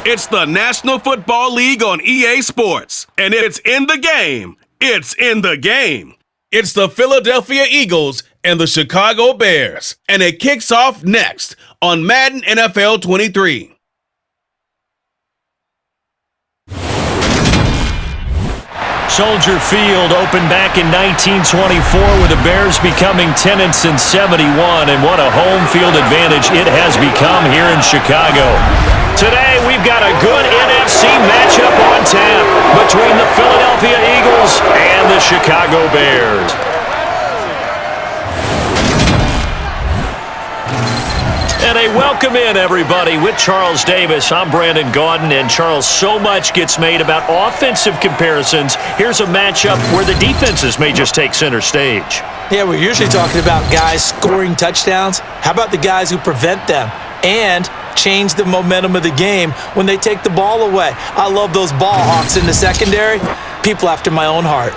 It's the National Football League on EA Sports, and it's in the game. It's in the game. It's the Philadelphia Eagles and the Chicago Bears, and it kicks off next on Madden NFL 23. Soldier Field opened back in 1924 with the Bears becoming 10-71, and what a home field advantage it has become here in Chicago. Today, we've got a good NFC matchup on tap between the Philadelphia Eagles and the Chicago Bears. And a welcome in, everybody, with Charles Davis. I'm Brandon Gaudin, and Charles, so much gets made about offensive comparisons. Here's a matchup where the defenses may just take center stage. Yeah, we're usually talking about guys scoring touchdowns. How about the guys who prevent them and change the momentum of the game when they take the ball away? I love those ball hawks in the secondary. People after my own heart.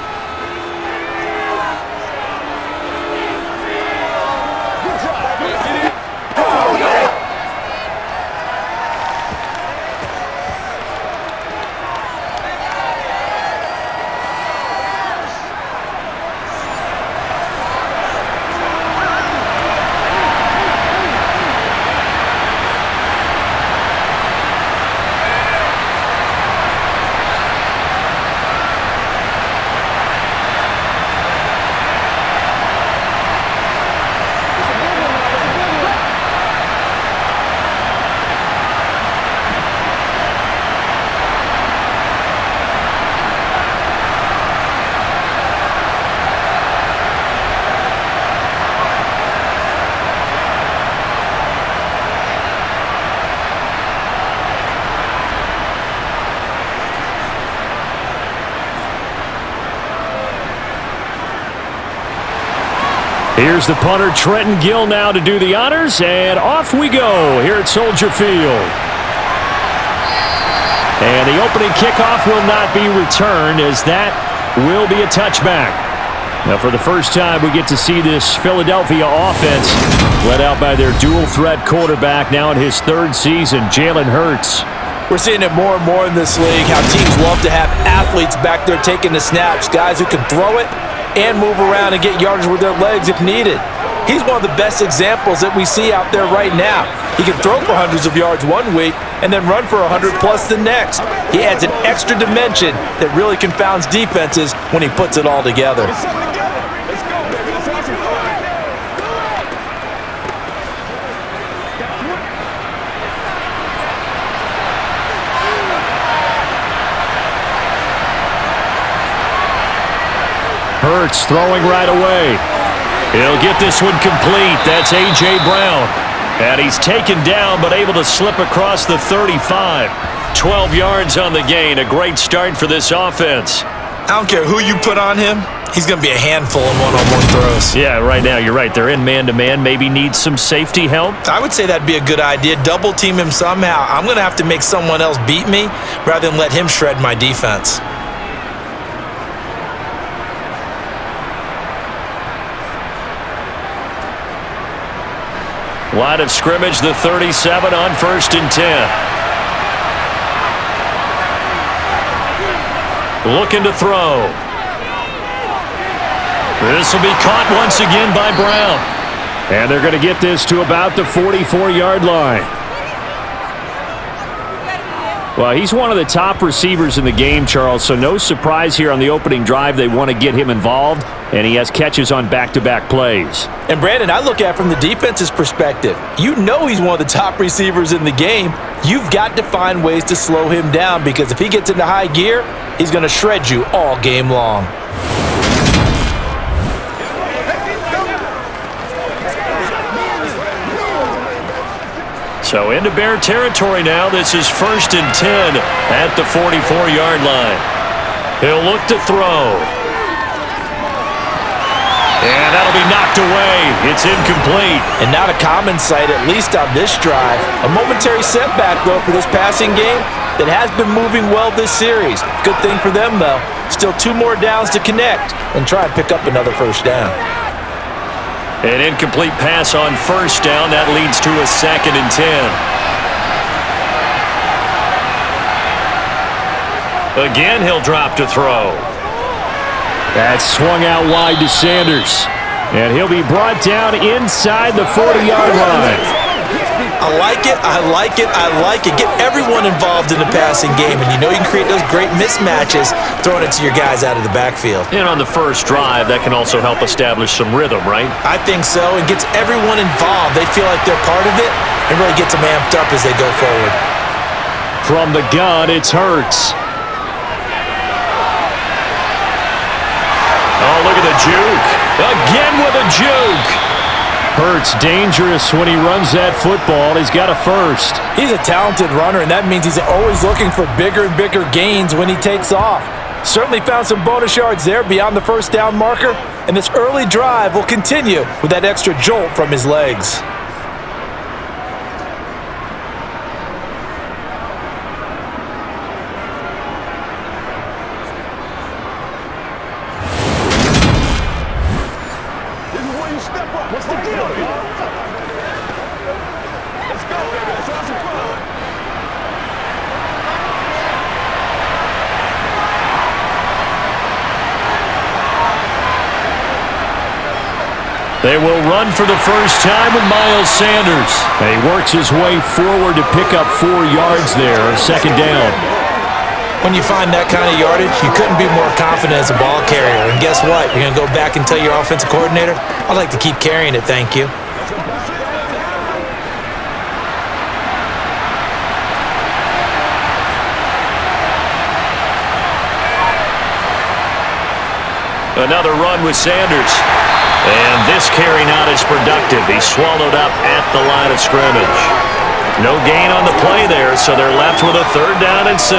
Here's the punter, Trenton Gill, now to do the honors, and off we go here at Soldier Field. And the opening kickoff will not be returned, as that will be a touchback. Now, for the first time, we get to see this Philadelphia offense led out by their dual-threat quarterback, now in his third season, Jalen Hurts. We're seeing it more and more in this league, how teams love to have athletes back there taking the snaps, guys who can throw it and move around and get yardage with their legs if needed. He's one of the best examples that we see out there right now. He can throw for hundreds of yards one week and then run for 100+ the next. He adds an extra dimension that really confounds defenses when he puts it all together. Hurts throwing right away. He'll get this one complete. That's A.J. Brown. And he's taken down, but able to slip across the 35. 12 yards on the gain. A great start for this offense. I don't care who you put on him. He's going to be a handful in one-on-one throws. Yeah, right now, you're right. They're in man-to-man. Maybe needs some safety help. I would say that'd be a good idea. Double team him somehow. I'm going to have to make someone else beat me rather than let him shred my defense. Line of scrimmage, the 37 on 1st and 10. Looking to throw. This will be caught once again by Brown. And they're going to get this to about the 44-yard line. Well, he's one of the top receivers in the game, Charles, so no surprise here on the opening drive. They want to get him involved, and he has catches on back-to-back plays. And, Brandon, I look at it from the defense's perspective. You know he's one of the top receivers in the game. You've got to find ways to slow him down, because if he gets into high gear, he's going to shred you all game long. So into Bear territory now. This is 1st and 10 at the 44-yard line. He'll look to throw. And that'll be knocked away. It's incomplete. And not a common sight, at least on this drive. A momentary setback, though, for this passing game that has been moving well this series. Good thing for them, though. Still 2 more downs to connect and try and pick up another first down. An incomplete pass on 1st down. That leads to a 2nd and 10. Again, he'll drop to throw. That swung out wide to Sanders. And he'll be brought down inside the 40-yard line. I like it, I like it, I like it. Get everyone involved in the passing game, and you know you can create those great mismatches throwing it to your guys out of the backfield. And on the first drive, that can also help establish some rhythm, right? I think so, and gets everyone involved. They feel like they're part of it, and really gets them amped up as they go forward. From the gun, it's Hurts. Oh, look at the juke. Again with a juke. Hurts dangerous when he runs that football. He's got a first. He's a talented runner, and that means he's always looking for bigger and bigger gains when he takes off. Certainly found some bonus yards there beyond the first down marker, and this early drive will continue with that extra jolt from his legs. They will run for the first time with Miles Sanders. And he works his way forward to pick up 4 yards there on second down. When you find that kind of yardage, you couldn't be more confident as a ball carrier. And guess what? You're going to go back and tell your offensive coordinator, I'd like to keep carrying it, thank you. Another run with Sanders. And this carry not as productive. He's swallowed up at the line of scrimmage. No gain on the play there, so they're left with a 3rd down and 6.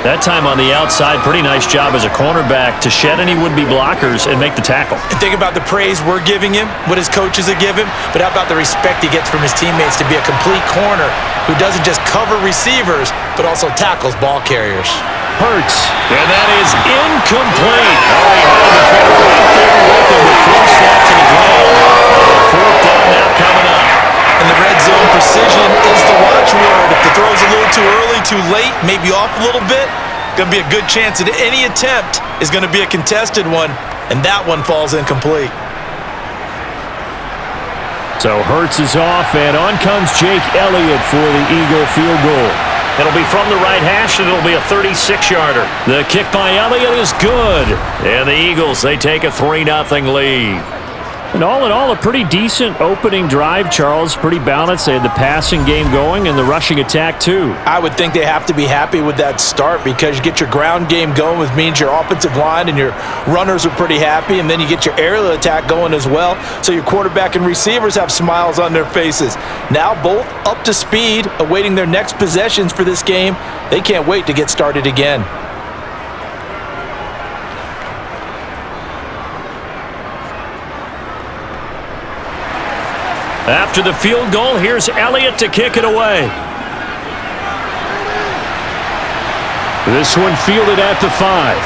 That time on the outside, pretty nice job as a cornerback to shed any would-be blockers and make the tackle. And think about the praise we're giving him, what his coaches have given him, but how about the respect he gets from his teammates to be a complete corner who doesn't just cover receivers, but also tackles ball carriers. Hurts. And that is incomplete. Oh, he had the defender right there with him to force that to the ground. 4th down now coming up. And the red zone precision is the watchword. If the throw's a little too early, too late, maybe off a little bit, going to be a good chance that any attempt is going to be a contested one, and that one falls incomplete. So Hurts is off, and on comes Jake Elliott for the Eagle field goal. It'll be from the right hash, and it'll be a 36-yarder. The kick by Elliott is good. And the Eagles, they take a 3-0 lead. And all in all, a pretty decent opening drive, Charles. Pretty balanced. They had the passing game going and the rushing attack, too. I would think they have to be happy with that start because you get your ground game going, which means your offensive line and your runners are pretty happy, and then you get your aerial attack going as well, so your quarterback and receivers have smiles on their faces. Now both up to speed, awaiting their next possessions for this game. They can't wait to get started again. After the field goal, here's Elliott to kick it away. This one fielded at the 5.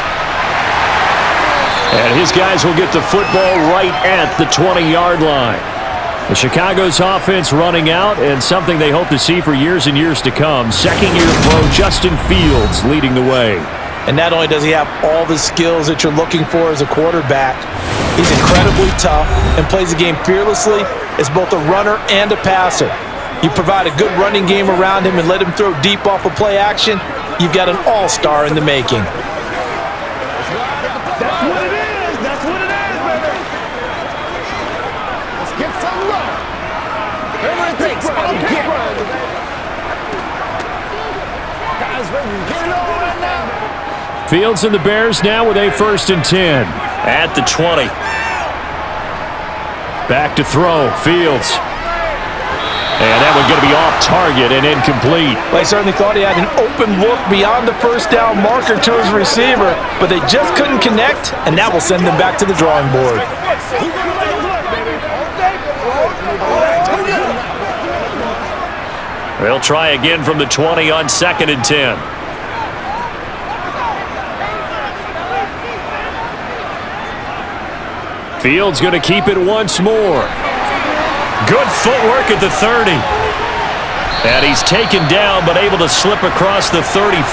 And his guys will get the football right at the 20-yard line. The Chicago's offense running out, and something they hope to see for years and years to come. Second-year pro Justin Fields leading the way. And not only does he have all the skills that you're looking for as a quarterback, he's incredibly tough and plays the game fearlessly as both a runner and a passer. You provide a good running game around him and let him throw deep off of play action, you've got an all-star in the making. That's what it is. That's what it is, baby. Let's get some love. Whatever it takes, I don't care. Guys, ready to get it on right now. Fields and the Bears now with a 1st and 10. At the 20. Back to throw, Fields. And that one's going to be off target and incomplete. Well, I certainly thought he had an open look beyond the first down marker to his receiver, but they just couldn't connect, and that will send them back to the drawing board. They'll try again from the 20 on 2nd and 10. Fields going to keep it once more. Good footwork at the 30. And he's taken down but able to slip across the 35.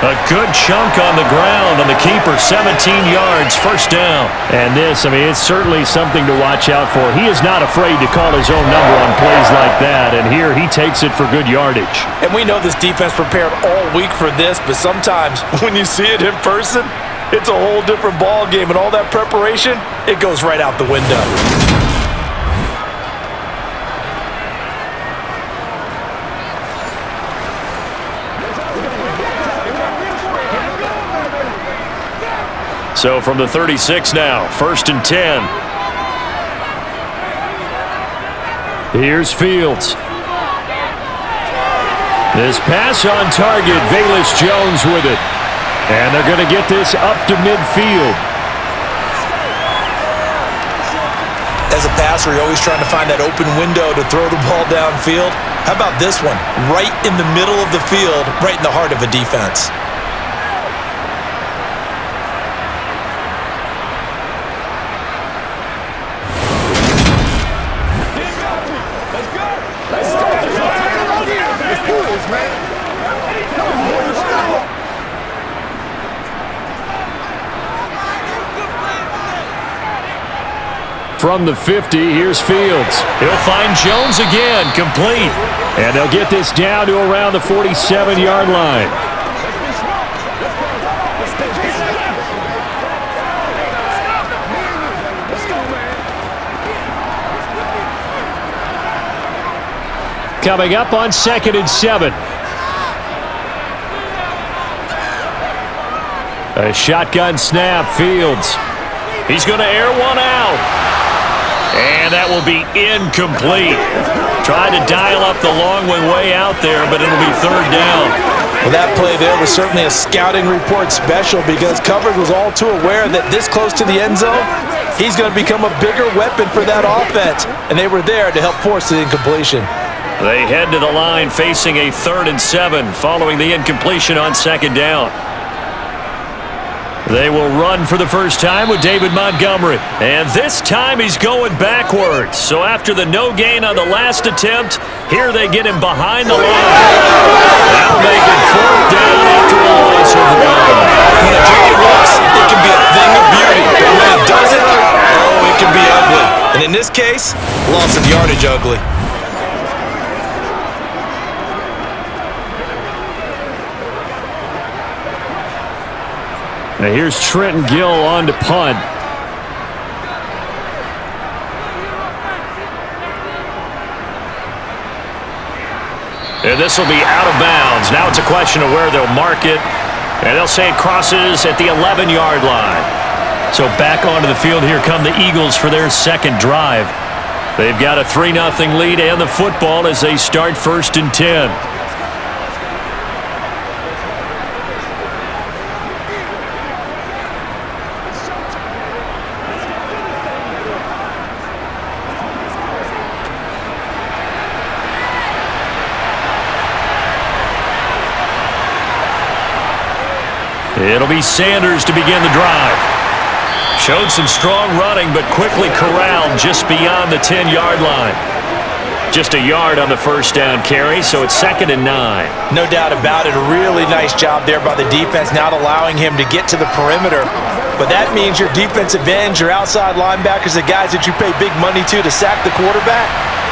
A good chunk on the ground on the keeper, 17 yards, first down. And this, it's certainly something to watch out for. He is not afraid to call his own number on plays like that, and here he takes it for good yardage. And we know this defense prepared all week for this, but sometimes when you see it in person, it's a whole different ball game, and all that preparation, it goes right out the window. So from the 36 now, 1st and 10. Here's Fields. This pass on target, Velus Jones with it. And they're going to get this up to midfield. As a passer, you're always trying to find that open window to throw the ball downfield. How about this one? Right in the middle of the field, right in the heart of a defense. From the 50, here's Fields. He'll find Jones again, complete. And they'll get this down to around the 47-yard line. Coming up on 2nd and 7. A shotgun snap, Fields. He's going to air one out. And that will be incomplete. Tried to dial up the long way out there, but it'll be 3rd down. Well, that play there was certainly a scouting report special because coverage was all too aware that this close to the end zone, he's going to become a bigger weapon for that offense. And they were there to help force the incompletion. They head to the line facing a 3rd and 7 following the incompletion on 2nd down. They will run for the first time with David Montgomery. And this time he's going backwards. So after the no gain on the last attempt, here they get him behind the line. That'll make it 4th down after a loss of 1. When a play works, it can be a thing of beauty. But when it doesn't, oh, it can be ugly. And in this case, loss of yardage ugly. Now here's Trenton Gill on to punt. And this will be out of bounds. Now it's a question of where they'll mark it. And they'll say it crosses at the 11-yard line. So back onto the field, here come the Eagles for their 2nd drive. They've got a 3-0 lead and the football as they start 1st and 10. It'll be Sanders to begin the drive. Showed some strong running, but quickly corralled just beyond the 10-yard line. Just a yard on the 1st down carry, so it's 2nd and 9. No doubt about it. A really nice job there by the defense, not allowing him to get to the perimeter. But that means your defensive ends, your outside linebackers, the guys that you pay big money to sack the quarterback,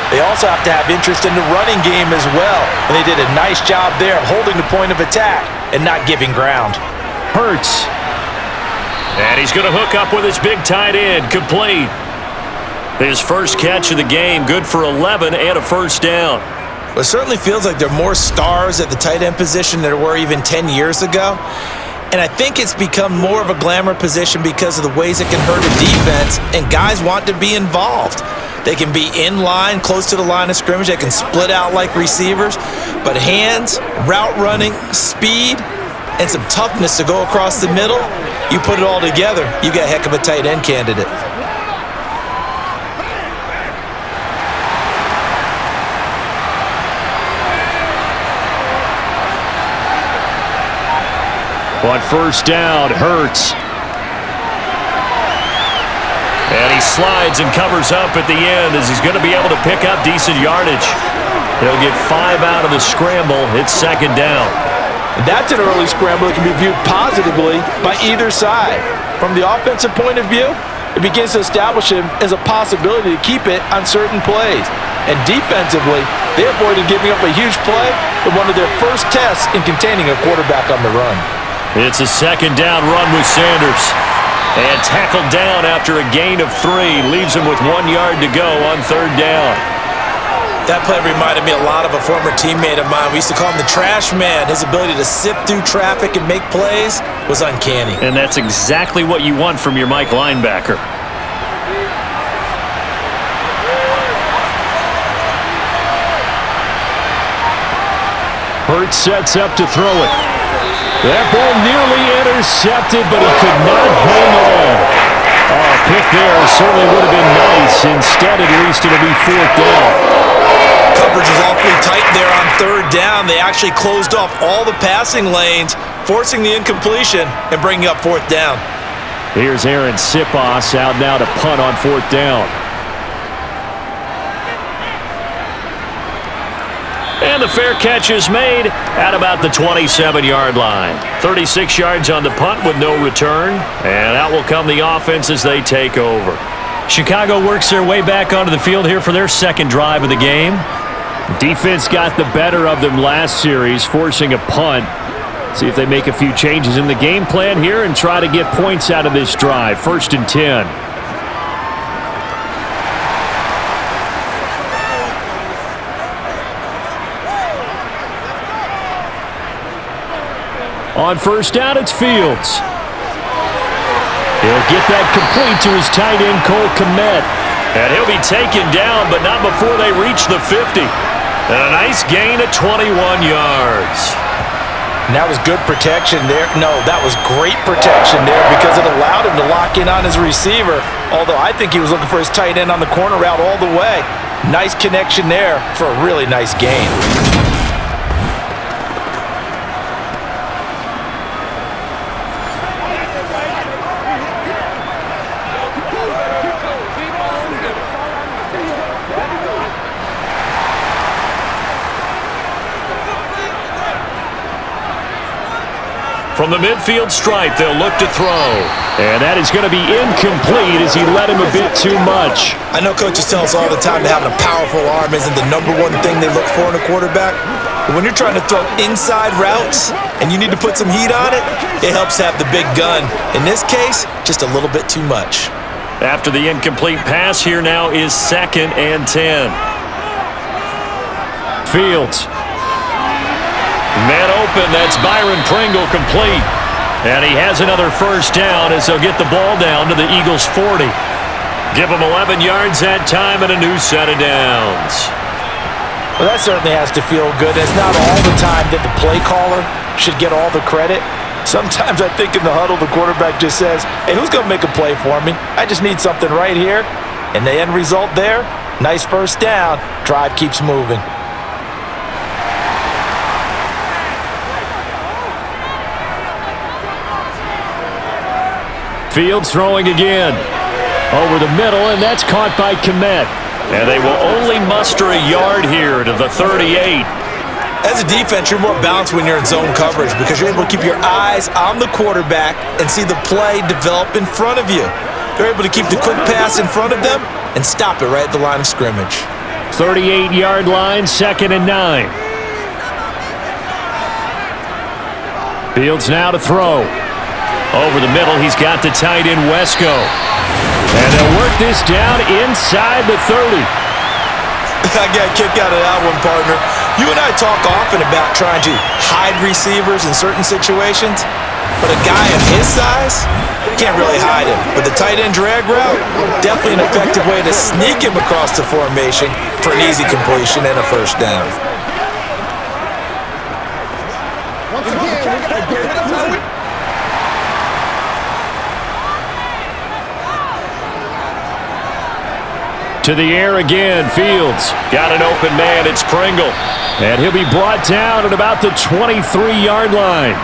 they also have to have interest in the running game as well. And they did a nice job there of holding the point of attack and not giving ground. Hurts. And he's going to hook up with his big tight end, complete. His first catch of the game, good for 11 and a 1st down. Well, it certainly feels like there are more stars at the tight end position than there were even 10 years ago. And I think it's become more of a glamour position because of the ways it can hurt a defense, and guys want to be involved. They can be in line, close to the line of scrimmage. They can split out like receivers. But hands, route running, speed, and some toughness to go across the middle, you put it all together, you got a heck of a tight end candidate. On 1st down, Hurts. And he slides and covers up at the end as he's going to be able to pick up decent yardage. He'll get 5 out of the scramble. It's 2nd down. And that's an early scramble that can be viewed positively by either side. From the offensive point of view, it begins to establish him as a possibility to keep it on certain plays. And defensively, they avoided giving up a huge play in one of their first tests in containing a quarterback on the run. It's a second down run with Sanders. And tackled down after a gain of 3. Leaves him with 1 yard to go on third down. That play reminded me a lot of a former teammate of mine. We used to call him the trash man. His ability to sift through traffic and make plays was uncanny. And that's exactly what you want from your Mike linebacker. Hurts sets up to throw it. That ball nearly intercepted, but he could not hang on. Oh, a pick there certainly would have been nice. Instead, at least it'll be fourth down. Coverage is awfully tight there on third down. They actually closed off all the passing lanes, forcing the incompletion and bringing up fourth down. Here's Aaron Sipos out now to punt on fourth down. And the fair catch is made at about the 27-yard line. 36 yards on the punt with no return. And out will come the offense as they take over. Chicago works their way back onto the field here for their second drive of the game. Defense got the better of them last series, forcing a punt. See if they make a few changes in the game plan here and try to get points out of this drive. 1st and 10. On first down, it's Fields. He'll get that complete to his tight end, Cole Kmet. And he'll be taken down, but not before they reach the 50. And a nice gain of 21 yards. And that was good protection there. No, that was great protection there because it allowed him to lock in on his receiver. Although I think he was looking for his tight end on the corner route all the way. Nice connection there for a really nice gain. From the midfield stripe, they'll look to throw. And that is going to be incomplete as he led him a bit too much. I know coaches tell us all the time that having a powerful arm isn't the #1 thing they look for in a quarterback. But when you're trying to throw inside routes and you need to put some heat on it, it helps to have the big gun. In this case, just a little bit too much. After the incomplete pass, here now is 2nd and 10. Fields. Man open, that's Byron Pringle complete. And he has another first down as they'll get the ball down to the Eagles' 40. Give them 11 yards that time and a new set of downs. Well, that certainly has to feel good. It's not all the time that the play caller should get all the credit. Sometimes I think in the huddle, the quarterback just says, hey, who's going to make a play for me? I just need something right here. And the end result there, nice first down. Drive keeps moving. Fields throwing again. Over the middle, and that's caught by Kmet. And they will only muster a yard here to the 38. As a defense, you're more balanced when you're in zone coverage because you're able to keep your eyes on the quarterback and see the play develop in front of you. You're able to keep the quick pass in front of them and stop it right at the line of scrimmage. 38-yard line, 2nd and 9. Fields now to throw. Over the middle, he's got the tight end, Wesco. And they'll work this down inside the 30. I got a kick out of that one, partner. You and I talk often about trying to hide receivers in certain situations, but a guy of his size can't really hide him. But the tight end drag route, definitely an effective way to sneak him across the formation for an easy completion and a first down. Once again, we got to get it. To the air again, Fields. Got an open man, it's Pringle. And he'll be brought down at about the 23-yard line.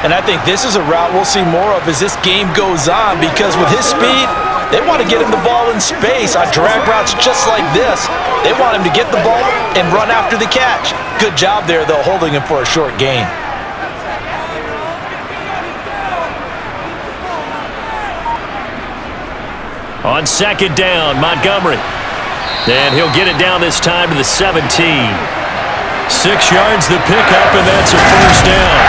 And I think this is a route we'll see more of as this game goes on because with his speed, they want to get him the ball in space on drag routes just like this. They want him to get the ball and run after the catch. Good job there, though, holding him for a short gain. On second down, Montgomery. And he'll get it down this time to the 17. 6 yards the pickup, and that's a first down.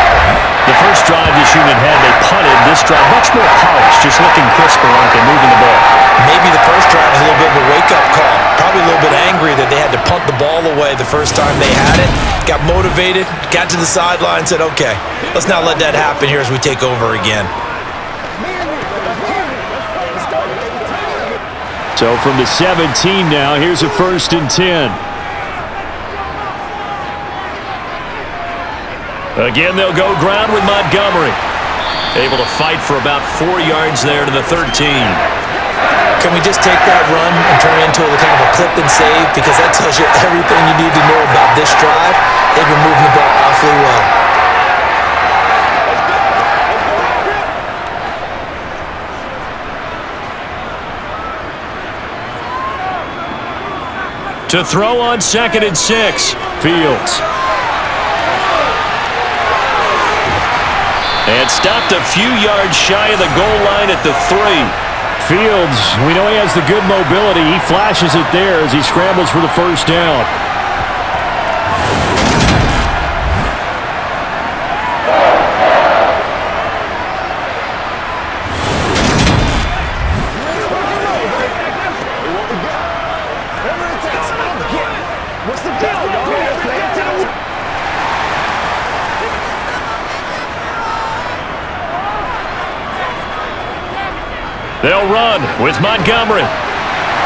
The first drive this unit had, they punted. This drive, much more polished, just looking crisper like they're moving the ball. Maybe the first drive was a little bit of a wake-up call. Probably a little bit angry that they had to punt the ball away the first time they had it. Got motivated, got to the sideline, said, okay, let's not let that happen here as we take over again. So from the 17 now, here's a 1st and 10. Again, they'll go ground with Montgomery. Able to fight for about 4 yards there to the 13. Can we just take that run and turn it into a kind of a clip and save? Because that tells you everything you need to know about this drive. They've been moving the ball awfully well. To throw on 2nd and 6, Fields. And stopped a few yards shy of the goal line at the 3. Fields, we know he has the good mobility. He flashes it there as he scrambles for the first down. They'll run with Montgomery.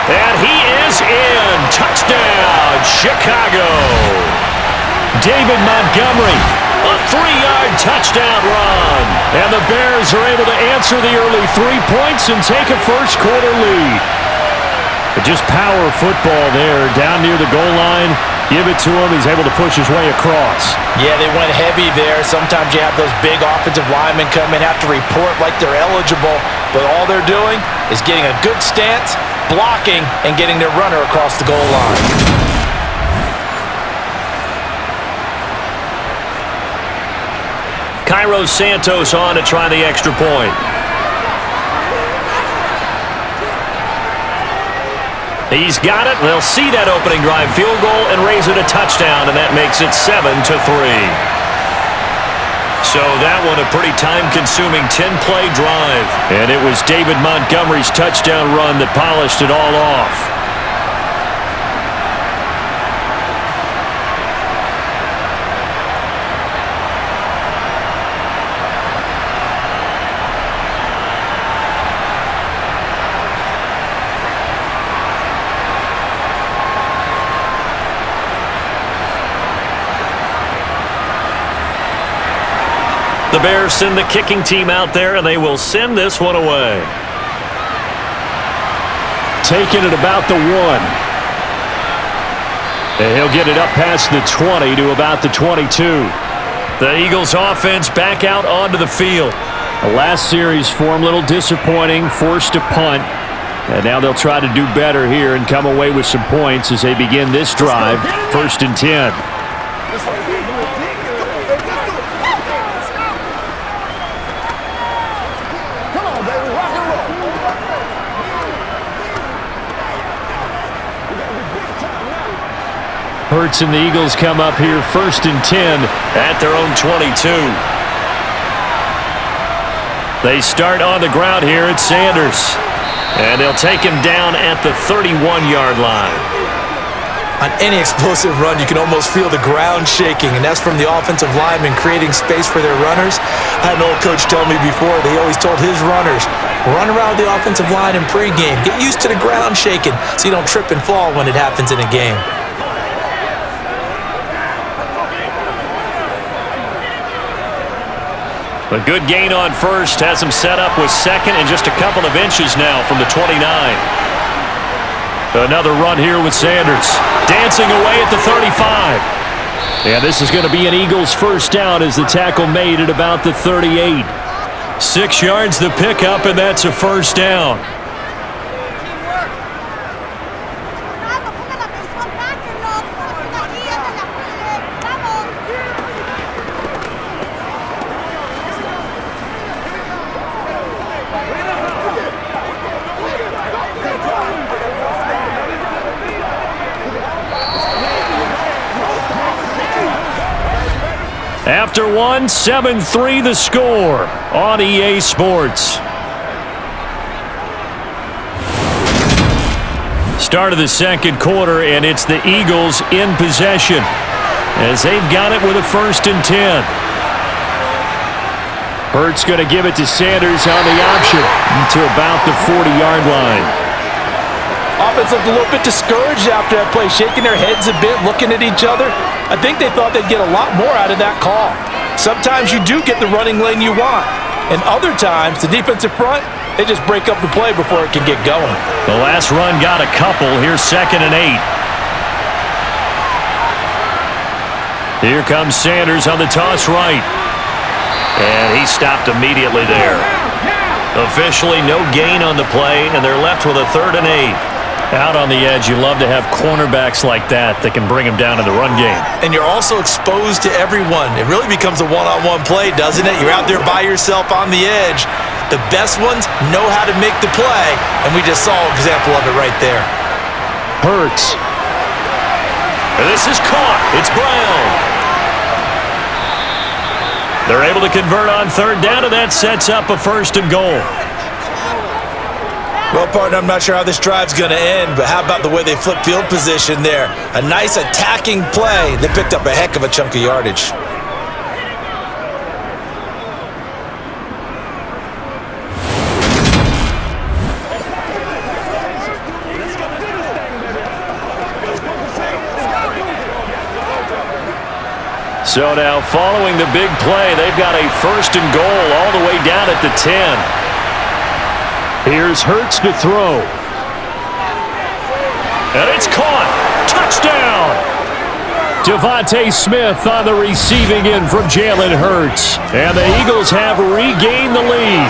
And he is in. Touchdown, Chicago. David Montgomery, a 3-yard touchdown run. And the Bears are able to answer the early 3 points and take a first-quarter lead. But just power football there, down near the goal line. Give it to him. He's able to push his way across. Yeah, they went heavy there. Sometimes you have those big offensive linemen come in, have to report like they're eligible, but all they're doing is getting a good stance, blocking, and getting their runner across the goal line. Cairo Santos on to try the extra point. He's got it. They'll see that opening drive field goal and raise it a touchdown, and that makes it 7-3. So that one a pretty time-consuming 10-play drive. And it was David Montgomery's touchdown run that polished it all off. The Bears send the kicking team out there, and they will send this one away. Taking it about the 1. And he'll get it up past the 20 to about the 22. The Eagles offense back out onto the field. The last series for him, a little disappointing, forced to punt. And now they'll try to do better here and come away with some points as they begin this drive. 1st and 10. Hurts and the Eagles come up here 1st and 10 at their own 22. They start on the ground here at Sanders. And they'll take him down at the 31-yard line. On any explosive run, you can almost feel the ground shaking, and that's from the offensive linemen creating space for their runners. I had an old coach tell me before, they always told his runners, run around the offensive line in pregame. Get used to the ground shaking so you don't trip and fall when it happens in a game. A good gain on 1st has him set up with 2nd and just a couple of inches now from the 29. Another run here with Sanders. Dancing away at the 35. And this is going to be an Eagles first down as the tackle made at about the 38. 6 yards the pickup, and that's a first down. After one, 7-3 the score on EA Sports. Start of the second quarter, and it's the Eagles in possession as they've got it with a 1st and 10. Hurts going to give it to Sanders on the option to about the 40-yard line. Offense looked a little bit discouraged after that play, shaking their heads a bit, looking at each other. I think they thought they'd get a lot more out of that call. Sometimes you do get the running lane you want, and other times the defensive front, they just break up the play before it can get going. The last run got a couple. Here's 2nd and 8. Here comes Sanders on the toss right. And he stopped immediately there. Officially no gain on the play, and they're left with a 3rd and 8. Out on the edge, you love to have cornerbacks like that can bring them down in the run game. And you're also exposed to everyone. It really becomes a one-on-one play, doesn't it? You're out there by yourself on the edge. The best ones know how to make the play, and we just saw an example of it right there. Hurts. This is caught. It's Brown. They're able to convert on 3rd down, and that sets up a 1st and goal. Well, partner, I'm not sure how this drive's going to end, but how about the way they flip field position there? A nice attacking play. They picked up a heck of a chunk of yardage. So now, following the big play, they've got a 1st and goal all the way down at the 10. Here's Hurts to throw. And it's caught. Touchdown! Devontae Smith on the receiving end from Jalen Hurts. And the Eagles have regained the lead.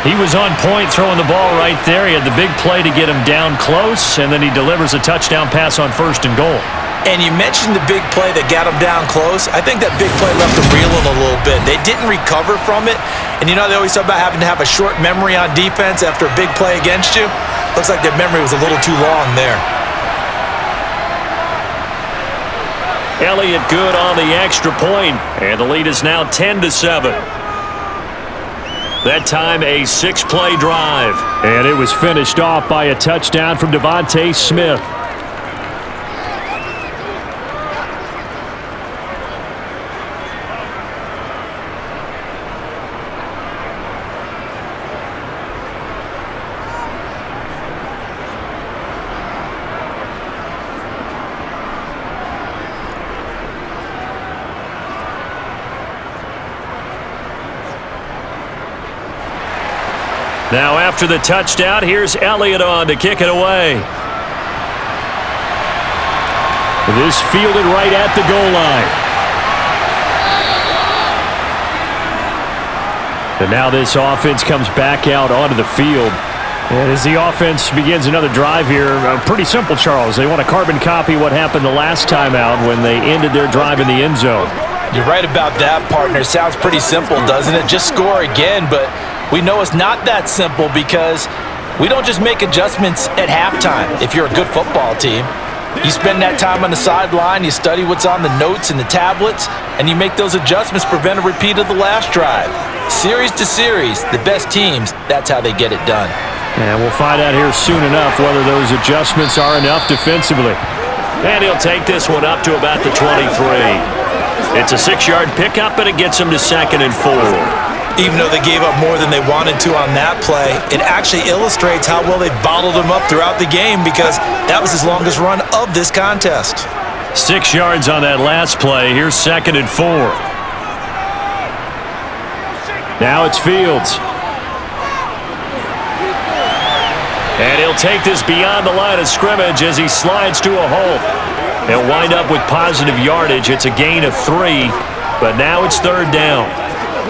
He was on point throwing the ball right there. He had the big play to get him down close, and then he delivers a touchdown pass on 1st and goal. And you mentioned the big play that got them down close. I think that big play left them reeling a little bit. They didn't recover from it. And you know they always talk about having to have a short memory on defense after a big play against you? Looks like their memory was a little too long there. Elliott good on the extra point, and the lead is now 10-7. That time a 6-play drive. And it was finished off by a touchdown from Devontae Smith. Now after the touchdown, here's Elliott on to kick it away. This fielded right at the goal line. And now this offense comes back out onto the field. And as the offense begins another drive here, pretty simple, Charles. They want to carbon copy what happened the last time out when they ended their drive in the end zone. You're right about that, partner. Sounds pretty simple, doesn't it? Just score again, but we know it's not that simple because we don't just make adjustments at halftime if you're a good football team. You spend that time on the sideline, you study what's on the notes and the tablets, and you make those adjustments, prevent a repeat of the last drive. Series to series, the best teams, that's how they get it done. And we'll find out here soon enough whether those adjustments are enough defensively. And he'll take this one up to about the 23. It's a 6-yard pickup, and it gets him to 2nd and 4. Even though they gave up more than they wanted to on that play, it actually illustrates how well they bottled him up throughout the game because that was his longest run of this contest. 6 yards on that last play. Here's 2nd and 4. Now it's Fields. And he'll take this beyond the line of scrimmage as he slides to a hole. He'll wind up with positive yardage. It's a gain of 3, but now it's 3rd down.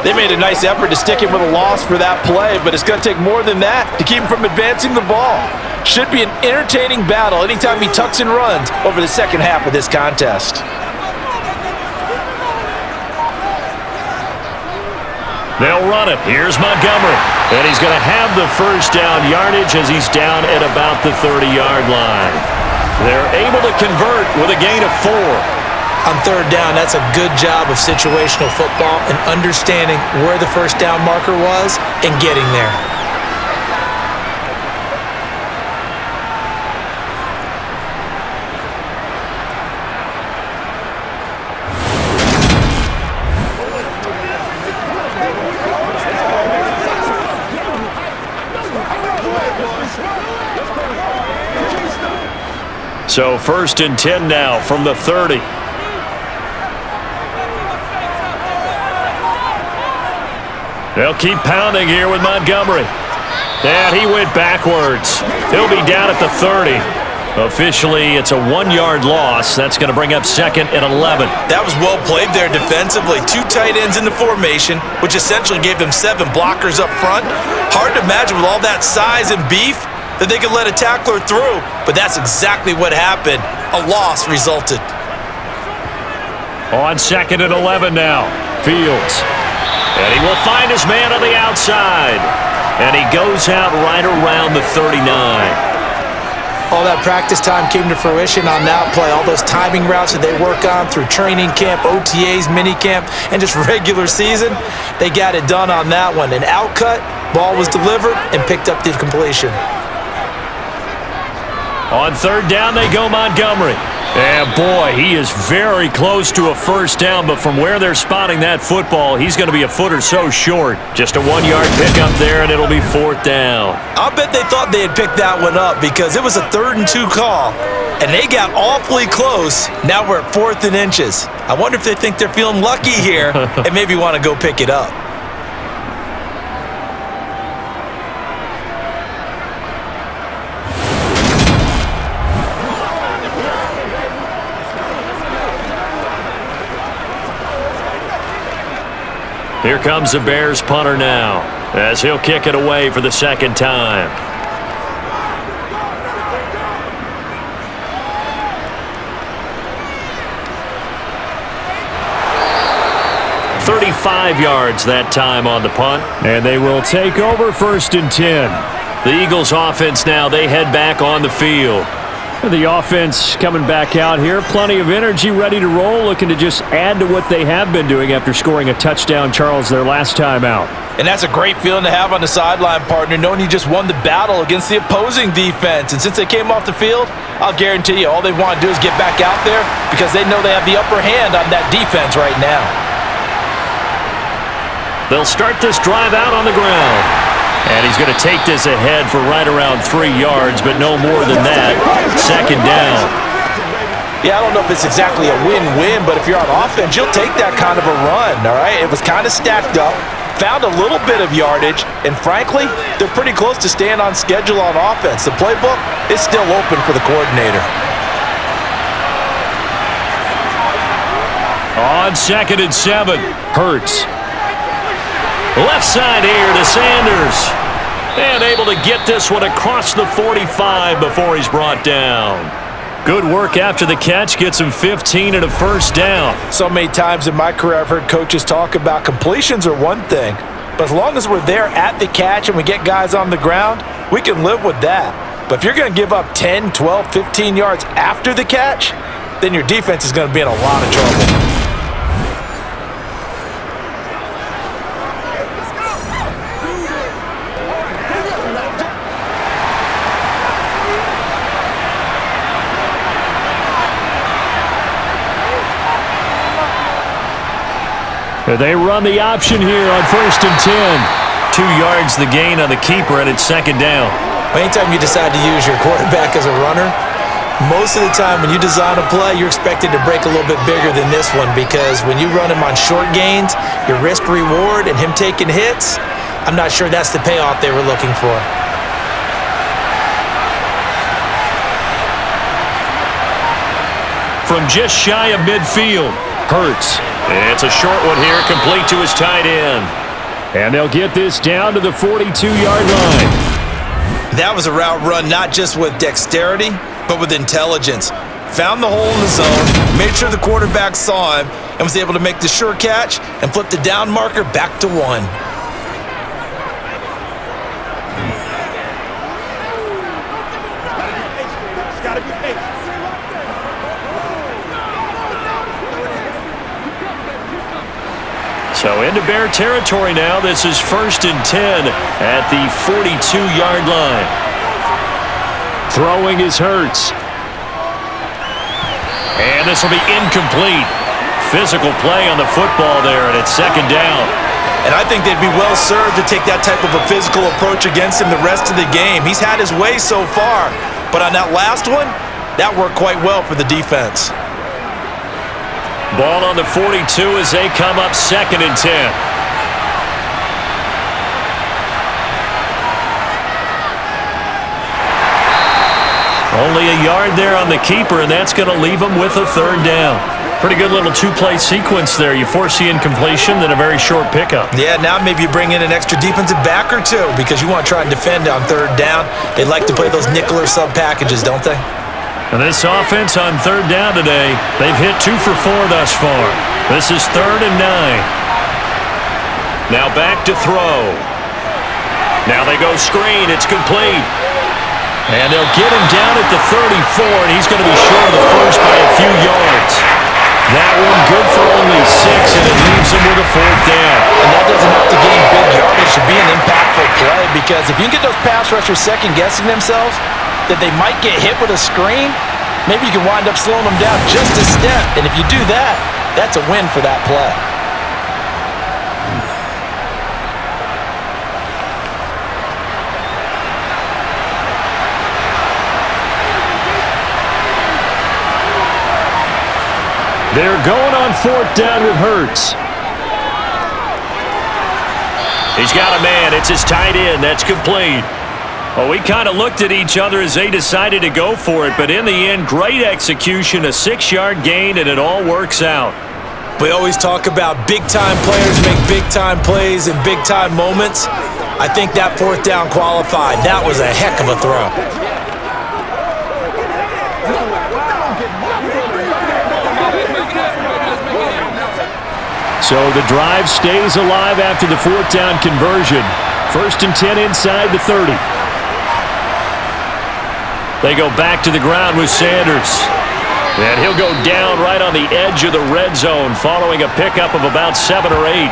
They made a nice effort to stick him with a loss for that play, but it's going to take more than that to keep him from advancing the ball. Should be an entertaining battle anytime he tucks and runs over the second half of this contest. They'll run it. Here's Montgomery. And he's going to have the first down yardage as he's down at about the 30-yard line. They're able to convert with a gain of 4. On third down, that's a good job of situational football and understanding where the first down marker was and getting there. So 1st and 10 now from the 30. They'll keep pounding here with Montgomery. And he went backwards. He'll be down at the 30. Officially, it's a 1-yard loss. That's going to bring up 2nd and 11. That was well played there defensively. 2 tight ends in the formation, which essentially gave them 7 blockers up front. Hard to imagine with all that size and beef that they could let a tackler through, but that's exactly what happened. A loss resulted. On 2nd and 11 now, Fields. And he will find his man on the outside. And he goes out right around the 39. All that practice time came to fruition on that play. All those timing routes that they work on through training camp, OTAs, minicamp, and just regular season, they got it done on that one. An outcut, ball was delivered, and picked up the completion. On 3rd down, they go Montgomery. And boy, he is very close to a first down, but from where they're spotting that football, he's going to be a foot or so short. Just a 1-yard pickup there, and it'll be 4th down. I'll bet they thought they had picked that one up because it was a 3rd and 2 call, and they got awfully close. Now we're at 4th and inches. I wonder if they think they're feeling lucky here and maybe want to go pick it up. Here comes the Bears punter now, as he'll kick it away for the 2nd time. "35 yards that time on the punt. And they will take over 1st and 10. The Eagles offense now, they head back on the field. The offense coming back out here, plenty of energy, ready to roll, looking to just add to what they have been doing after scoring a touchdown, Charles, their last time out. And that's a great feeling to have on the sideline, partner, knowing you just won the battle against the opposing defense. And since they came off the field, I'll guarantee you all they want to do is get back out there because they know they have the upper hand on that defense right now. They'll start this drive out on the ground. And he's going to take this ahead for right around 3 yards, but no more than that. 2nd down. Yeah, I don't know if it's exactly a win-win, but if you're on offense, you'll take that kind of a run, all right? It was kind of stacked up, found a little bit of yardage, and frankly, they're pretty close to staying on schedule on offense. The playbook is still open for the coordinator. On 2nd and 7, Hurts. Left side here to Sanders. And able to get this one across the 45 before he's brought down. Good work after the catch. Gets him 15 and a first down. So many times in my career I've heard coaches talk about completions are one thing, but as long as we're there at the catch and we get guys on the ground, we can live with that. But if you're going to give up 10, 12, 15 yards after the catch, then your defense is going to be in a lot of trouble. They run the option here on 1st and 10. 2 yards the gain on the keeper, and it's 2nd down. Anytime you decide to use your quarterback as a runner, most of the time when you design a play, you're expected to break a little bit bigger than this one because when you run him on short gains, your risk reward and him taking hits, I'm not sure that's the payoff they were looking for. From just shy of midfield, Hurts. It's a short one here, complete to his tight end. And they'll get this down to the 42-yard line. That was a route run not just with dexterity, but with intelligence. Found the hole in the zone, made sure the quarterback saw him, and was able to make the sure catch and flip the down marker back to 1. So into Bear territory now. This is 1st and 10 at the 42-yard line. Throwing is Hurts. And this will be incomplete. Physical play on the football there, and it's 2nd down. And I think they'd be well served to take that type of a physical approach against him the rest of the game. He's had his way so far, but on that last one, that worked quite well for the defense. Ball on the 42 as they come up 2nd and 10. Only a yard there on the keeper, and that's going to leave them with a 3rd down. Pretty good little two-play sequence there. You force the incompletion, then a very short pickup. Yeah, now maybe you bring in an extra defensive back or two because you want to try and defend on 3rd down. They like to play those nickel or sub packages, don't they? And this offense on 3rd down today, they've hit 2 for 4 thus far. This is 3rd and 9. Now back to throw. Now they go screen. It's complete. And they'll get him down at the 34, and he's going to be short of the first by a few yards. That one good for only 6, and it leaves him with a 4th down. And that doesn't have to gain big yardage to be an impactful play because if you can get those pass rushers second-guessing themselves that they might get hit with a screen, maybe you can wind up slowing them down just a step. And if you do that, that's a win for that play. They're going on 4th down with Hurts. He's got a man. It's his tight end. That's complete. Well, we kind of looked at each other as they decided to go for it, but in the end, great execution, a 6-yard gain, and it all works out. We always talk about big-time players make big-time plays in big-time moments. I think that 4th down qualified. That was a heck of a throw. So the drive stays alive after the 4th down conversion. 1st and 10 inside the 30. They go back to the ground with Sanders. And he'll go down right on the edge of the red zone following a pickup of about 7 or 8.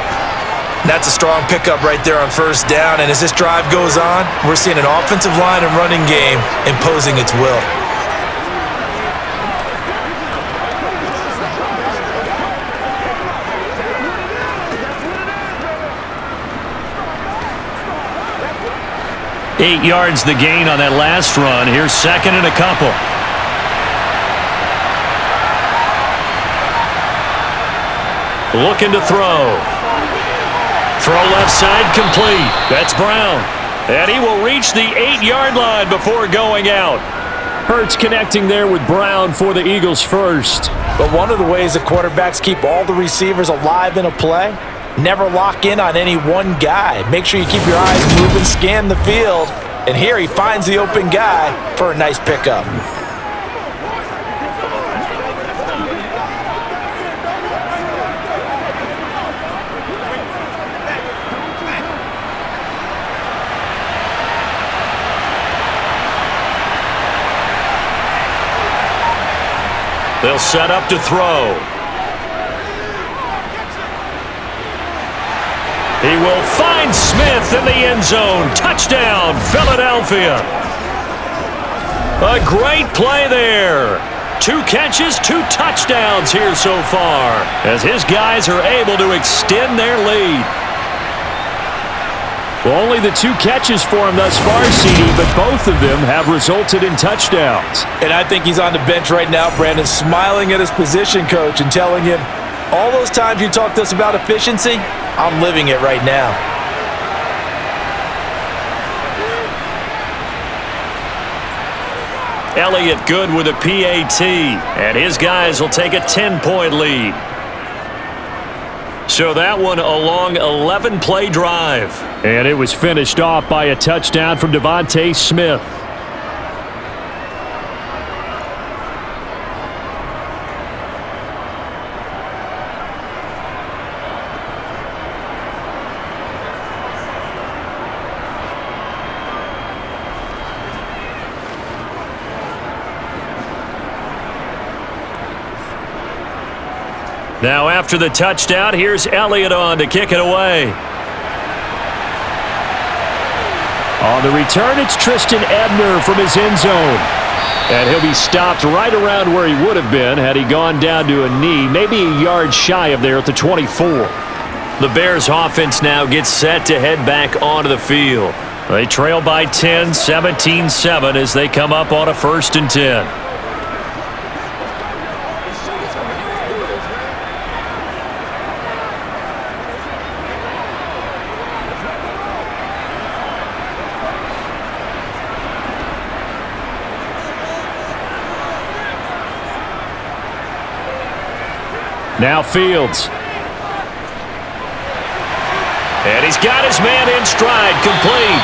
That's a strong pickup right there on 1st down. And as this drive goes on, we're seeing an offensive line and running game imposing its will. Eight yards the gain on that last run. Here's 2nd and a couple. Looking to throw. Throw left side complete. That's Brown. And he will reach the 8-yard line before going out. Hurts connecting there with Brown for the Eagles first. But one of the ways that quarterbacks keep all the receivers alive in a play, never lock in on any one guy. Make sure you keep your eyes moving, scan the field. And here he finds the open guy for a nice pickup. They'll set up to throw. He will find Smith in the end zone. Touchdown, Philadelphia. A great play there. 2 catches, 2 touchdowns here so far as his guys are able to extend their lead. Well, only the 2 catches for him thus far, CD, but both of them have resulted in touchdowns. And I think he's on the bench right now, Brandon, smiling at his position coach and telling him, all those times you talked to us about efficiency, I'm living it right now. Elliott good with a PAT, and his guys will take a 10-point lead. So that one a long 11-play drive. And it was finished off by a touchdown from Devontae Smith. Now after the touchdown, here's Elliott on to kick it away. On the return, it's Tristan Ebner from his end zone. And he'll be stopped right around where he would have been had he gone down to a knee, maybe a yard shy of there at the 24. The Bears offense now gets set to head back onto the field. They trail by 10, 17-7 as they come up on a 1st and 10. Now Fields. And he's got his man in stride, complete.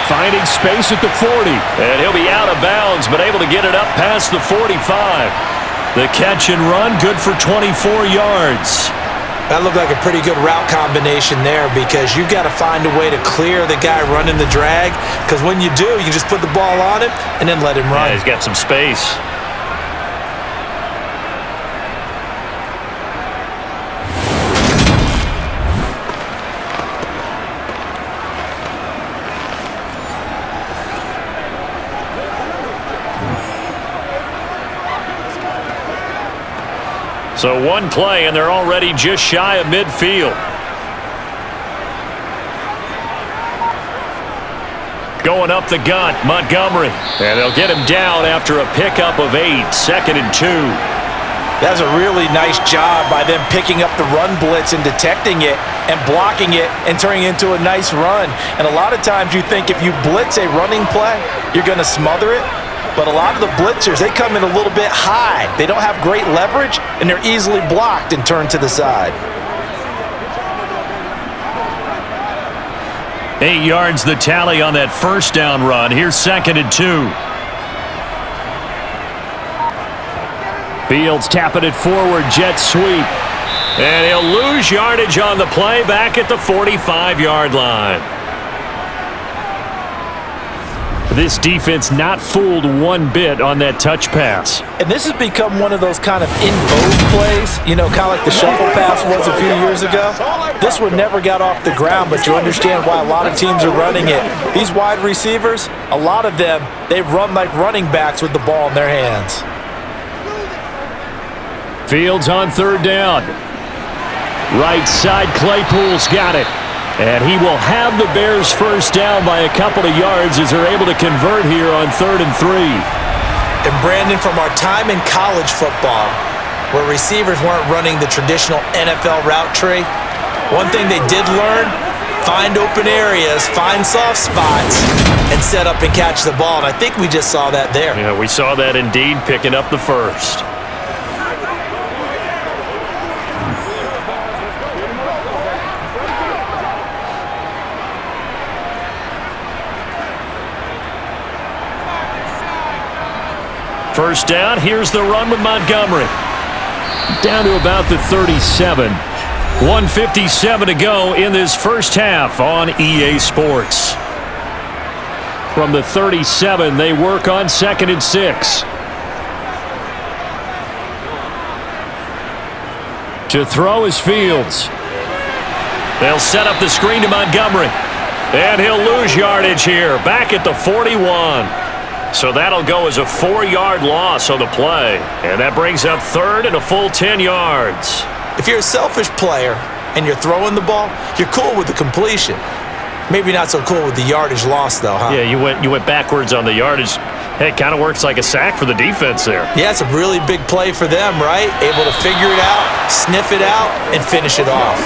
Finding space at the 40. And he'll be out of bounds, but able to get it up past the 45. The catch and run, good for 24 yards. That looked like a pretty good route combination there because you've got to find a way to clear the guy running the drag because when you do, you just put the ball on him and then let him run. Yeah, he's got some space. So one play, and they're already just shy of midfield. Going up the gut, Montgomery. And they'll get him down after a pickup of 8, 2nd and 2. That's a really nice job by them picking up the run blitz and detecting it and blocking it and turning it into a nice run. And a lot of times you think if you blitz a running play, you're going to smother it. But a lot of the blitzers, they come in a little bit high. They don't have great leverage, and they're easily blocked and turned to the side. 8 yards the tally on that 1st down run. Here's 2nd and 2. Fields tapping it forward, jet sweep. And he'll lose yardage on the play back at the 45-yard line. This defense not fooled one bit on that touch pass. And this has become one of those kind of in vogue plays, you know, kind of like the shuffle pass was a few years ago. This one never got off the ground, but you understand why a lot of teams are running it. These wide receivers, a lot of them, they run like running backs with the ball in their hands. Fields on 3rd down. Right side, Claypool's got it. And he will have the Bears 1st down by a couple of yards as they're able to convert here on 3rd and 3. And Brandon, from our time in college football, where receivers weren't running the traditional NFL route tree, one thing they did learn, find open areas, find soft spots, and set up and catch the ball. And I think we just saw that there. Yeah, we saw that indeed, picking up the 1st. First down, here's the run with Montgomery. Down to about the 37. 1:57 to go in this 1st half on EA Sports. From the 37, they work on 2nd and 6. To throw is Fields. They'll set up the screen to Montgomery. And he'll lose yardage here, back at the 41. So that'll go as a 4-yard loss on the play. And that brings up 3rd and a full 10 yards. If you're a selfish player and you're throwing the ball, you're cool with the completion. Maybe not so cool with the yardage loss, though, huh? Yeah, you went backwards on the yardage. Hey, it kind of works like a sack for the defense there. Yeah, it's a really big play for them, right? Able to figure it out, sniff it out, and finish it off.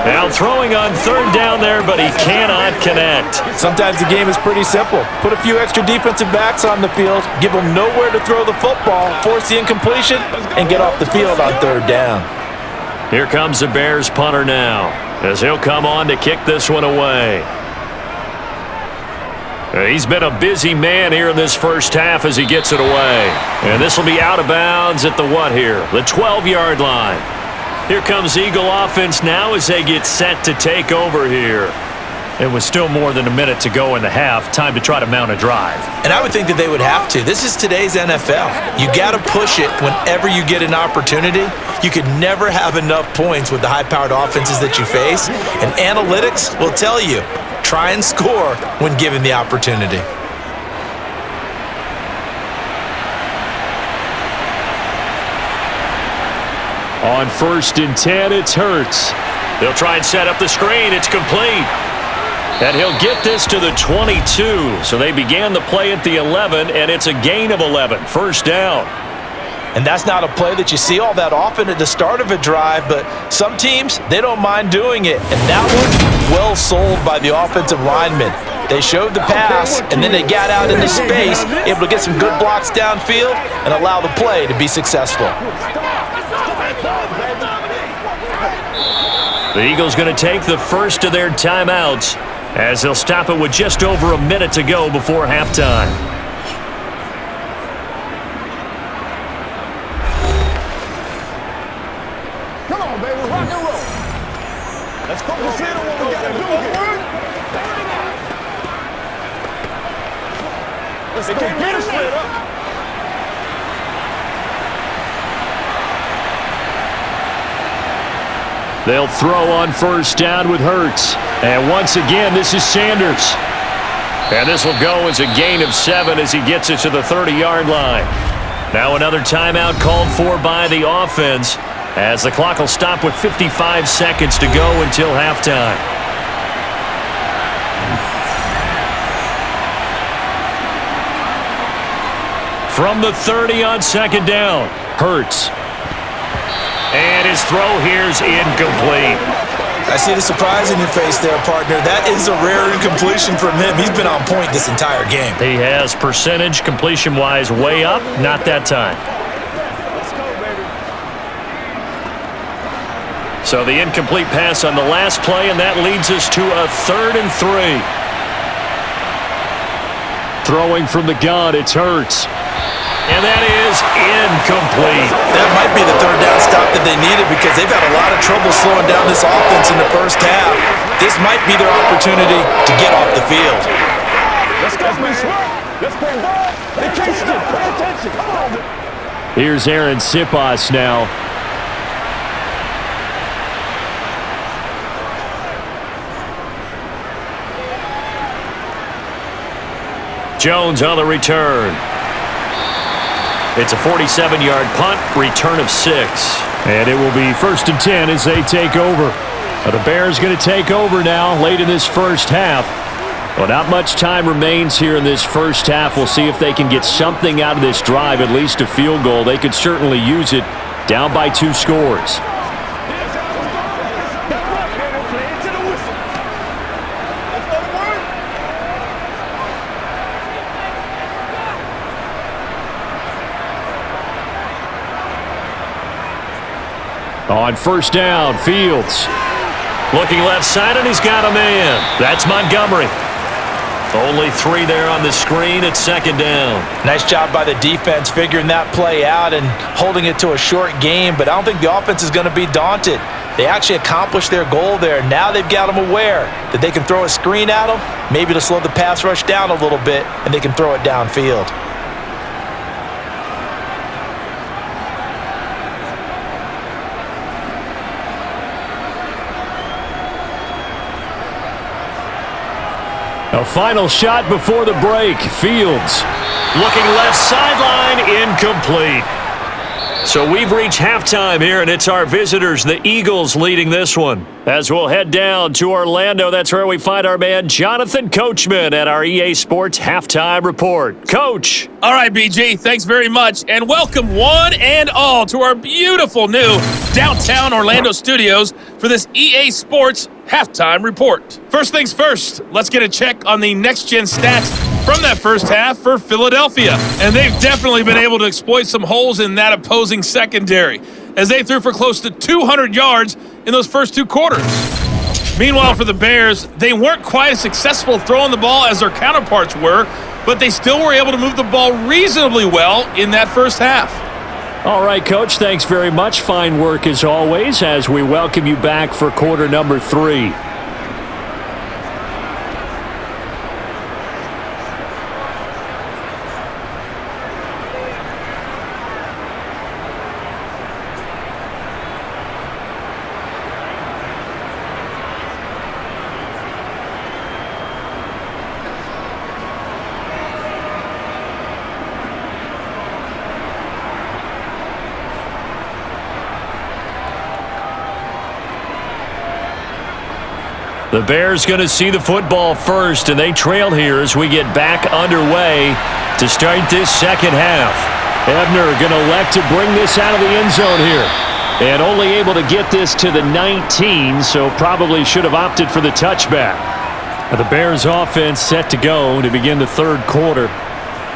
Now throwing on 3rd down there, but he cannot connect. Sometimes the game is pretty simple. Put a few extra defensive backs on the field, give them nowhere to throw the football, force the incompletion, and get off the field on 3rd down. Here comes the Bears punter now, as he'll come on to kick this one away. He's been a busy man here in this 1st half as he gets it away. And this will be out of bounds at the what here? The 12-yard line. Here comes Eagle offense now as they get set to take over here. It was still more than a minute to go in the half. Time to try to mount a drive. And I would think that they would have to. This is today's NFL. You got to push it whenever you get an opportunity. You could never have enough points with the high-powered offenses that you face. And analytics will tell you, try and score when given the opportunity. On 1st and 10, it's Hurts. They'll try and set up the screen. It's complete. And he'll get this to the 22. So they began the play at the 11, and it's a gain of 11. First down. And that's not a play that you see all that often at the start of a drive, but some teams, they don't mind doing it. And that one, well sold by the offensive lineman. They showed the pass, and then they got out into space, able to get some good blocks downfield and allow the play to be successful. The Eagles going to take the first of their timeouts as they'll stop it with just over a minute to go before halftime. Come on, baby, rock and roll. Let's focus in on what we got to do here. Let's go get it straight up. They'll throw on 1st down with Hurts. And once again, this is Sanders. And this will go as a gain of 7 as he gets it to the 30-yard line. Now another timeout called for by the offense as the clock will stop with 55 seconds to go until halftime. From the 30 on 2nd down, Hurts. And his throw here's incomplete. I see the surprise in your face there, partner. That is a rare incompletion from him. He's been on point this entire game. He has percentage completion-wise way up, not that time. Let's go, baby. So the incomplete pass on the last play, and that leads us to a 3rd and 3. Throwing from the gun, it's Hurts. And that is incomplete. That might be the 3rd down stop that they needed because they've had a lot of trouble slowing down this offense in the first half. This might be their opportunity to get off the field. Let's go, man. Let's play ball. They can't skip. Pay attention. Come on. Here's Aaron Sipas now. Jones on the return. It's a 47-yard punt, return of 6. And it will be 1st and 10 as they take over. The Bears going to take over now late in this first half. Well, not much time remains here in this first half. We'll see if they can get something out of this drive, at least a field goal. They could certainly use it down by 2 scores. On 1st down, Fields. Looking left side, and he's got a man. That's Montgomery. Only 3 there on the screen at 2nd down. Nice job by the defense figuring that play out and holding it to a short game, but I don't think the offense is going to be daunted. They actually accomplished their goal there. Now they've got them aware that they can throw a screen at them, maybe to slow the pass rush down a little bit, and they can throw it downfield. A final shot before the break. Fields. Looking left sideline, incomplete. So we've reached halftime here, and it's our visitors, the Eagles, leading this one. As we'll head down to Orlando, that's where we find our man Jonathan Coachman at our EA Sports Halftime Report. Coach. All right, BG, thanks very much, and welcome one and all to our beautiful new downtown Orlando studios for this EA Sports Halftime Report. First things first, let's get a check on the next-gen stats from that first half for Philadelphia. And they've definitely been able to exploit some holes in that opposing secondary, as they threw for close to 200 yards in those first 2 quarters. Meanwhile, for the Bears, they weren't quite as successful throwing the ball as their counterparts were, but they still were able to move the ball reasonably well in that first half. All right, Coach, thanks very much. Fine work as always as we welcome you back for quarter number 3. The Bears going to see the football first, and they trail here as we get back underway to start this second half. Ebner going to elect to bring this out of the end zone here. And only able to get this to the 19, so probably should have opted for the touchback. The Bears offense set to go to begin the third quarter.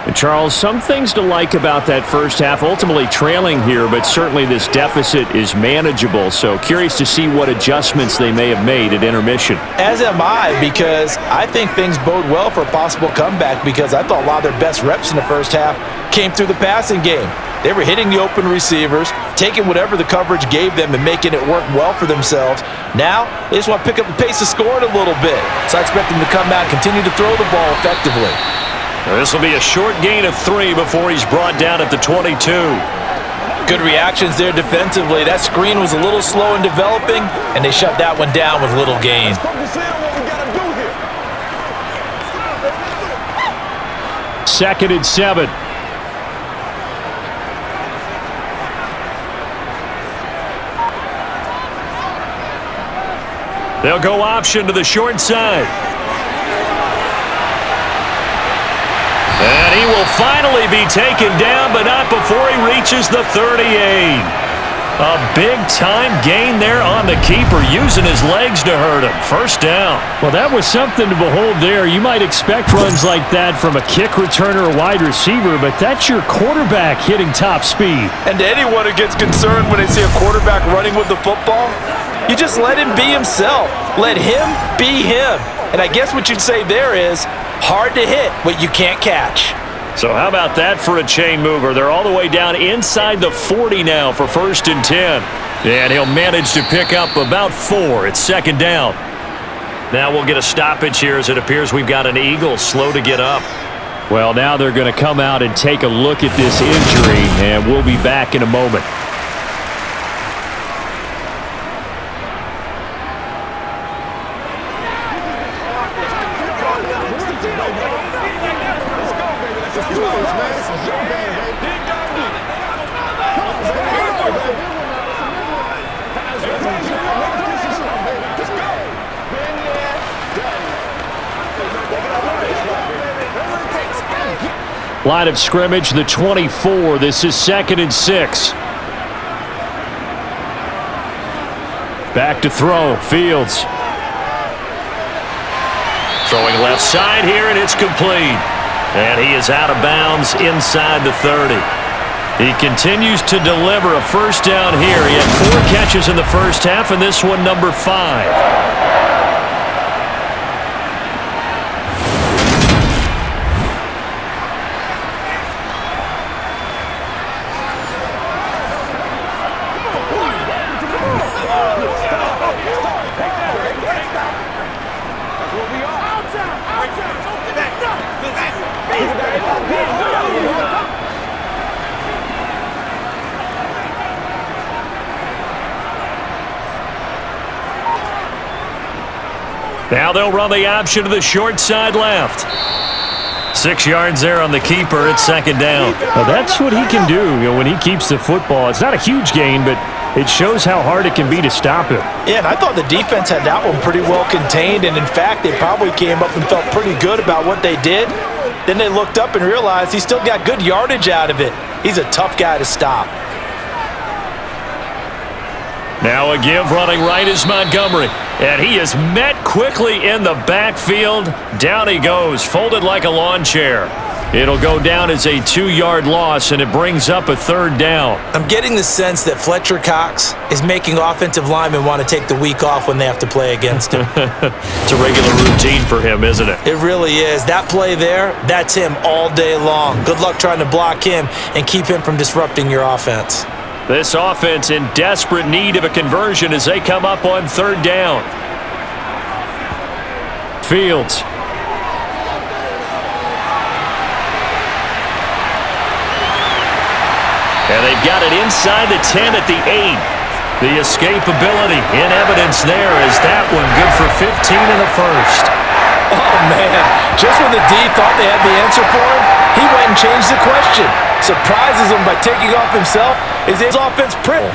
And Charles, some things to like about that first half, ultimately trailing here, but certainly this deficit is manageable. So curious to see what adjustments they may have made at intermission. As am I, because I think things bode well for a possible comeback, because I thought a lot of their best reps in the first half came through the passing game. They were hitting the open receivers, taking whatever the coverage gave them and making it work well for themselves. Now, they just want to pick up the pace of scoring a little bit. So I expect them to come out and continue to throw the ball effectively. This will be a short gain of 3 before he's brought down at the 22. Good reactions there defensively. That screen was a little slow in developing, and they shut that one down with little gain. Second and 7. They'll go option to the short side. And he will finally be taken down, but not before he reaches the 38. A big-time gain there on the keeper, using his legs to hurt him. First down. Well, that was something to behold there. You might expect runs like that from a kick returner or wide receiver, but that's your quarterback hitting top speed. And to anyone who gets concerned when they see a quarterback running with the football, you just let him be himself. Let him be him. And I guess what you'd say there is, hard to hit what you can't catch. So how about that for a chain mover? They're all the way down inside the 40 now for 1st and 10. And he'll manage to pick up about 4. It's second down. Now we'll get a stoppage here as it appears we've got an Eagle slow to get up. Well, now they're going to come out and take a look at this injury, and we'll be back in a moment. Line of scrimmage, the 24. This is 2nd and 6. Back to throw. Fields. Throwing left side here, and it's complete. And he is out of bounds inside the 30. He continues to deliver a first down here. He had 4 catches in the first half, and this one number 5. Now they'll run the option to the short side left. 6 yards there on the keeper. It's second down. Well, that's what he can do, when he keeps the football. It's not a huge gain, but it shows how hard it can be to stop him. Yeah, and I thought the defense had that one pretty well contained, and in fact, they probably came up and felt pretty good about what they did. Then they looked up and realized he still got good yardage out of it. He's a tough guy to stop. Now a give running right is Montgomery. And he is met quickly in the backfield. Down he goes, folded like a lawn chair. It'll go down as a 2-yard loss, and it brings up a third down. I'm getting the sense that Fletcher Cox is making offensive linemen want to take the week off when they have to play against him. It's a regular routine for him, isn't it? It really is. That play there, that's him all day long. Good luck trying to block him and keep him from disrupting your offense. This offense in desperate need of a conversion as they come up on third down. Fields. And they've got it inside the 10 at the 8. The escapability in evidence there is that one good for 15 in the first. Oh, man. Just when the D thought they had the answer for him, he went and changed the question. Surprises him by taking off himself. Is his offense pretty?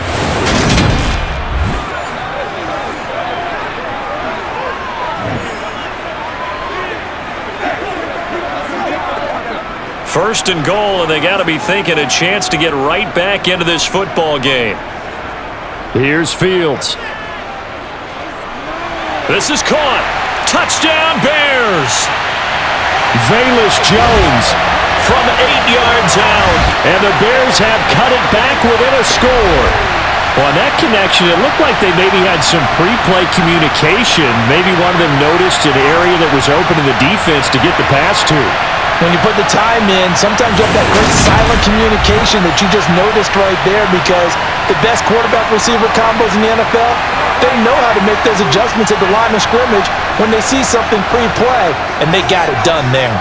First and goal, and they got to be thinking a chance to get right back into this football game. Here's Fields. This is caught. Touchdown, Bears! Velus Jones from 8 yards out, and the Bears have cut it back within a score. On that connection, it looked like they maybe had some pre-play communication. Maybe one of them noticed an area that was open to the defense to get the pass to. When you put the time in, sometimes you have that great silent communication that you just noticed right there, because the best quarterback-receiver combos in the NFL, they know how to make those adjustments at the line of scrimmage when they see something pre-play, and they got it done there.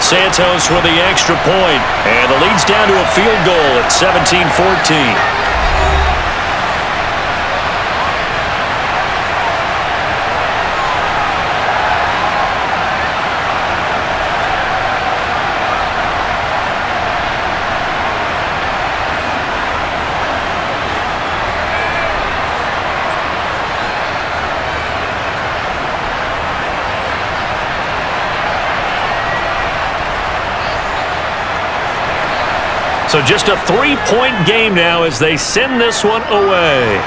Santos with the extra point, and the lead's down to a field goal at 17-14. So just a 3-point game now as they send this one away.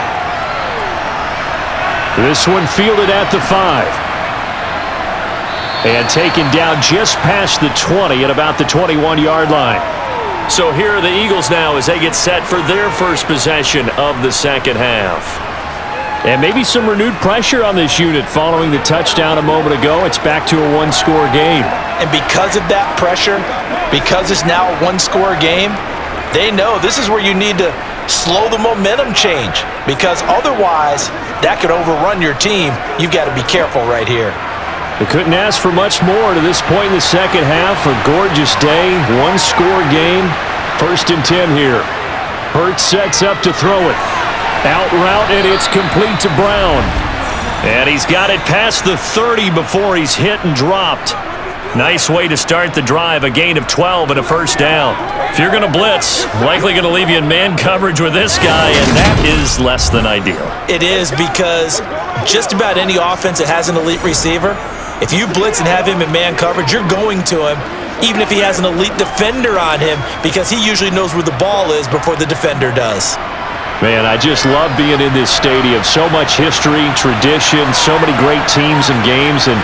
This one fielded at the 5. And taken down just past the 20 at about the 21-yard line. So here are the Eagles now as they get set for their first possession of the second half. And maybe some renewed pressure on this unit following the touchdown a moment ago. It's back to a one-score game. And because of that pressure, because it's now a one-score game, they know this is where you need to slow the momentum change, because otherwise that could overrun your team. You've got to be careful right here. They couldn't ask for much more to this point in the second half. A gorgeous day, one-score game. 1st and 10 here. Hurts sets up to throw it. Out route, and it's complete to Brown. And he's got it past the 30 before he's hit and dropped. Nice way to start the drive, a gain of 12 and a first down. If you're going to blitz, likely going to leave you in man coverage with this guy, and that is less than ideal. It is, because just about any offense that has an elite receiver, if you blitz and have him in man coverage, you're going to him, even if he has an elite defender on him, because he usually knows where the ball is before the defender does. Man, I just love being in this stadium. So much history, tradition, so many great teams and games, and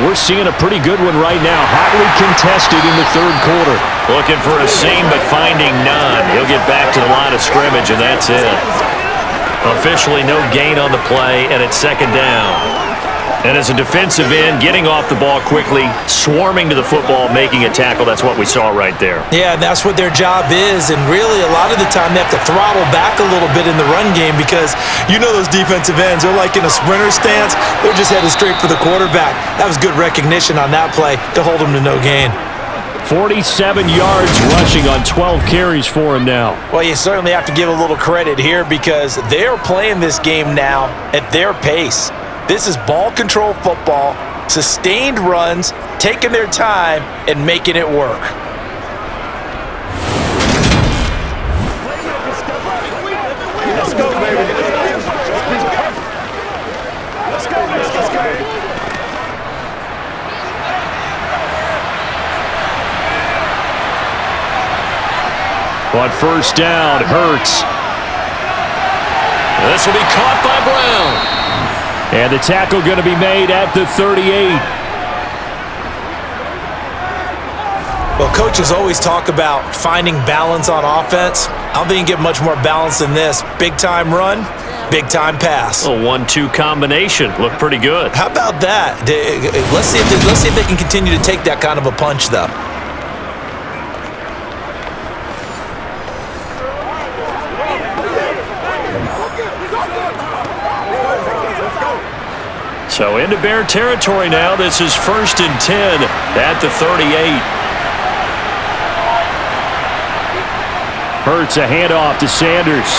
we're seeing a pretty good one right now. Hotly contested in the third quarter. Looking for a seam, but finding none. He'll get back to the line of scrimmage, and that's it. Officially no gain on the play, and it's second down. And as a defensive end, getting off the ball quickly, swarming to the football, making a tackle, that's what we saw right there. Yeah, and that's what their job is, and really a lot of the time they have to throttle back a little bit in the run game, because you know those defensive ends, they're like in a sprinter stance, they're just headed straight for the quarterback. That was good recognition on that play to hold them to no gain. 47 yards rushing on 12 carries for him now. Well, you certainly have to give a little credit here, because they're playing this game now at their pace. This is ball control football, sustained runs, taking their time, and making it work. Let's go, baby. Let's go. On first down, Hurts. This will be caught by Brown. And the tackle going to be made at the 38. Well, coaches always talk about finding balance on offense. I don't think you get much more balance than this. Big-time run, big-time pass. A 1-2 combination. Looked pretty good. How about that? Let's see if they can continue to take that kind of a punch, though. So into Bear territory now. This is 1st and 10 at the 38. Hurts a handoff to Sanders.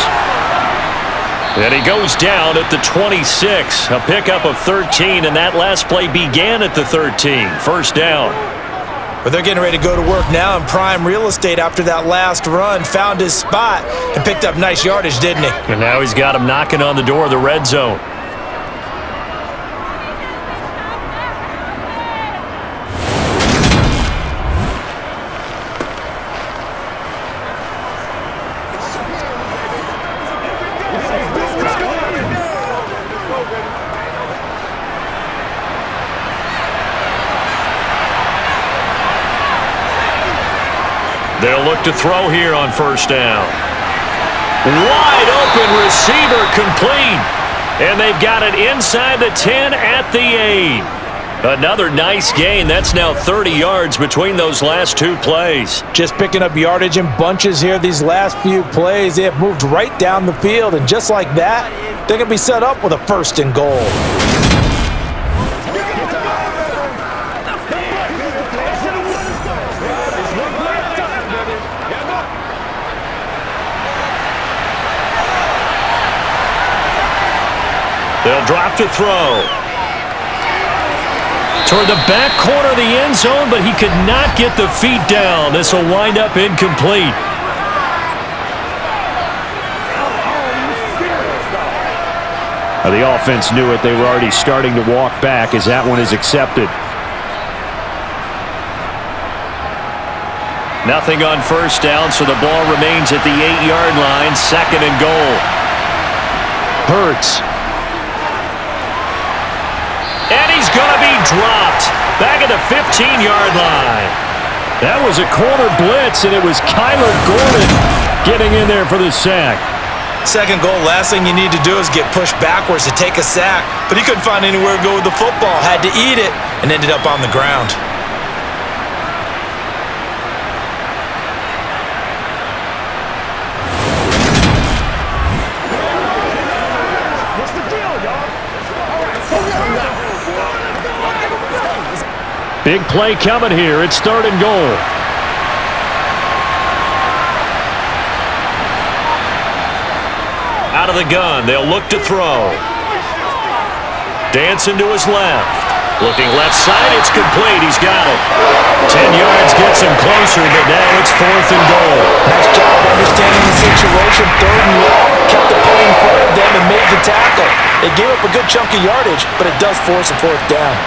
And he goes down at the 26. A pickup of 13, and that last play began at the 13. First down. But they're getting ready to go to work now in prime real estate after that last run. Found his spot and picked up nice yardage, didn't he? And now he's got him knocking on the door of the red zone. They'll look to throw here on first down. Wide open receiver complete. And they've got it inside the 10 at the 8. Another nice gain. That's now 30 yards between those last two plays. Just picking up yardage in bunches here these last few plays. They have moved right down the field, and just like that, they're going to be set up with a 1st and goal. They'll drop to throw. Toward the back corner of the end zone, but he could not get the feet down. This will wind up incomplete. The offense knew it. They were already starting to walk back as that one is accepted. Nothing on first down, so the ball remains at the 8-yard line. 2nd and goal. Hurts. And he's going to be dropped back at the 15-yard line. That was a corner blitz, and it was Kyler Gordon getting in there for the sack. 2nd goal, last thing you need to do is get pushed backwards to take a sack. But he couldn't find anywhere to go with the football, had to eat it, and ended up on the ground. Big play coming here. It's 3rd and goal. Out of the gun. They'll look to throw. Dancing to his left. Looking left side. It's complete. He's got it. 10 yards gets him closer, but now it's 4th and goal. Nice job understanding the situation. 3rd and long. Kept the play in front of them and made the tackle. They gave up a good chunk of yardage, but it does force a 4th down.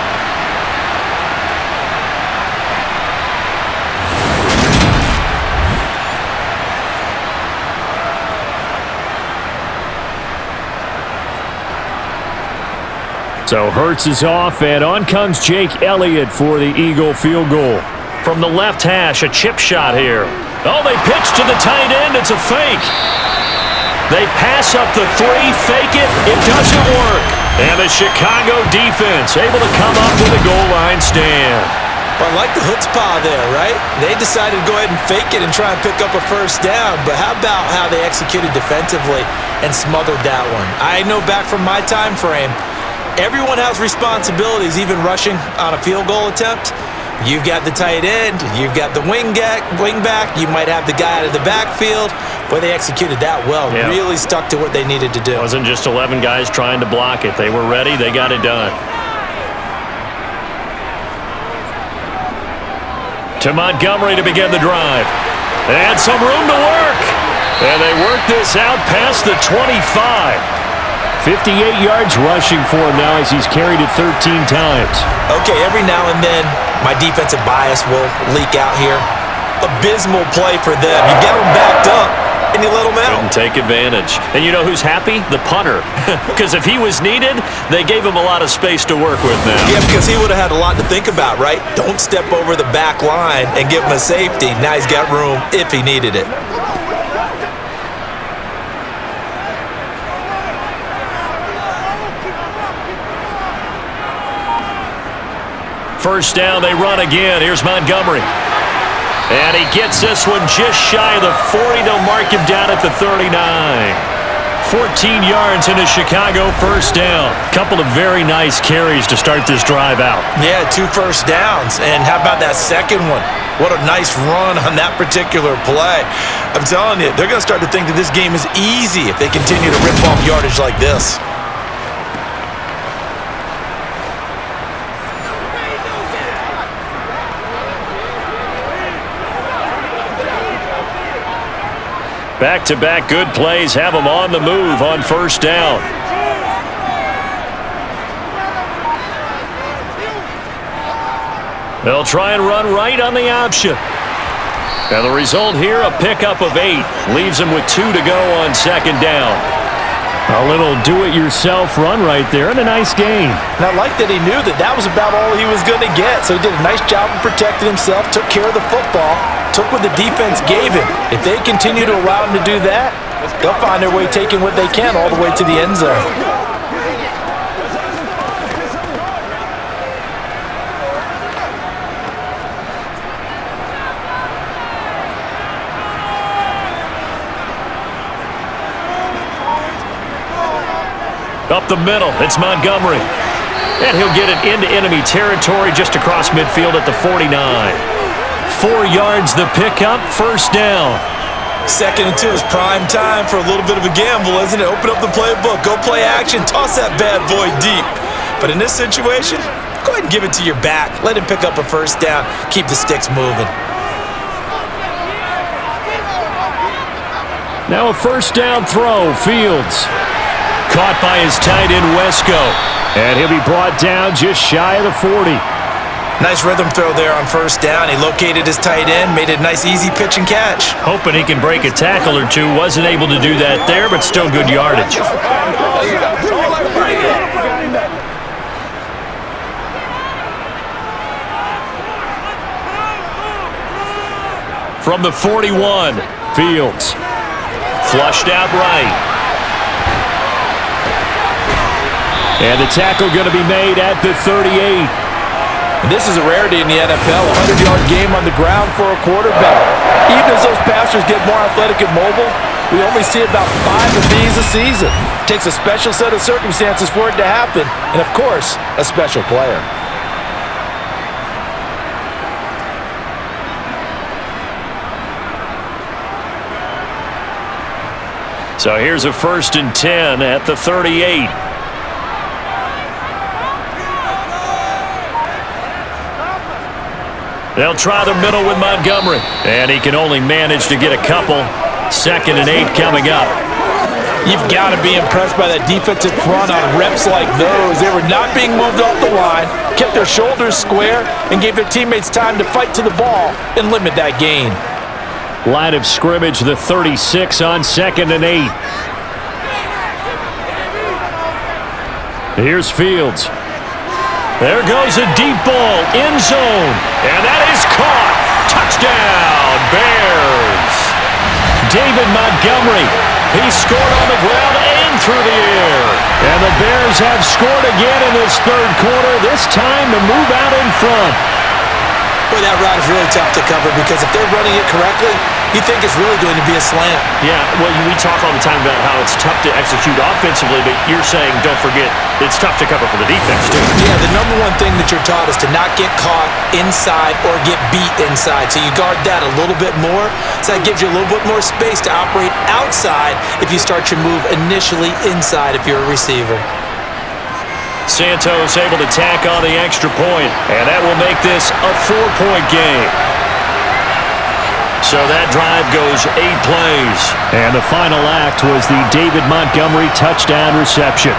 So Hurts is off, and on comes Jake Elliott for the Eagle field goal. From the left hash, a chip shot here. Oh, they pitch to the tight end. It's a fake. They pass up the 3, fake it. It doesn't work. And the Chicago defense able to come up with a goal line stand. But I like the chutzpah there, right? They decided to go ahead and fake it and try and pick up a 1st down. But how about how they executed defensively and smothered that one? I know back from my time frame, everyone has responsibilities, even rushing on a field goal attempt. You've got the tight end, you've got the wing back, you might have the guy out of the backfield. But they executed that well, really stuck to what they needed to do. It wasn't just 11 guys trying to block it. They were ready, they got it done. To Montgomery to begin the drive. And some room to work. And they work this out past the 25. 58 yards rushing for him now as he's carried it 13 times. Okay, every now and then, my defensive bias will leak out here. Abysmal play for them. You got them backed up, and you let them out. Couldn't take advantage. And you know who's happy? The punter. Because if he was needed, they gave him a lot of space to work with now. Yeah, because he would have had a lot to think about, right? Don't step over the back line and give him a safety. Now he's got room if he needed it. First down, they run again. Here's Montgomery. And he gets this one just shy of the 40. They'll mark him down at the 39. 14 yards into Chicago, first down. Couple of very nice carries to start this drive out. Yeah, 2 first downs. And how about that second one? What a nice run on that particular play. I'm telling you, they're going to start to think that this game is easy if they continue to rip off yardage like this. Back-to-back good plays have them on the move on first down. They'll try and run right on the option. And the result here, a pickup of 8. Leaves them with 2 to go on second down. A little do-it-yourself run right there and a nice gain. And I like that he knew that that was about all he was going to get. So he did a nice job of protecting himself, took care of the football, took what the defense gave him. If they continue to allow him to do that, they'll find their way taking what they can all the way to the end zone. Up the middle, it's Montgomery. And he'll get it into enemy territory just across midfield at the 49. 4 yards the pickup, first down. 2nd and 2 is prime time for a little bit of a gamble, isn't it? Open up the playbook, go play action, toss that bad boy deep. But in this situation, go ahead and give it to your back. Let him pick up a first down, keep the sticks moving. Now a first down throw, Fields. Caught by his tight end, Wesco. And he'll be brought down just shy of the 40. Nice rhythm throw there on first down. He located his tight end, made it a nice easy pitch and catch. Hoping he can break a tackle or two. Wasn't able to do that there, but still good yardage. From the 41, Fields. Flushed out right. And the tackle going to be made at the 38. This is a rarity in the NFL, a 100-yard game on the ground for a quarterback. Even as those passers get more athletic and mobile, we only see about 5 of these a season. It takes a special set of circumstances for it to happen, and of course, a special player. So here's a 1st and 10 at the 38. They'll try the middle with Montgomery. And he can only manage to get a couple. 2nd and 8 coming up. You've got to be impressed by that defensive front on reps like those. They were not being moved off the line, kept their shoulders square, and gave their teammates time to fight to the ball and limit that gain. Line of scrimmage, the 36 on 2nd and 8. Here's Fields. There goes a deep ball, end zone, and that is caught. Touchdown, Bears. David Montgomery, he scored on the ground and through the air. And the Bears have scored again in this 3rd quarter, this time to move out in front. Boy, that route is really tough to cover because if they're running it correctly, you think it's really going to be a slant. Yeah, well, we talk all the time about how it's tough to execute offensively, but you're saying, don't forget, it's tough to cover for the defense, too. Yeah, the number one thing that you're taught is to not get caught inside or get beat inside. So you guard that a little bit more. So that gives you a little bit more space to operate outside if you start your move initially inside if you're a receiver. Santos able to tack on the extra point, and that will make this a 4-point game. So that drive goes 8 plays. And the final act was the David Montgomery touchdown reception.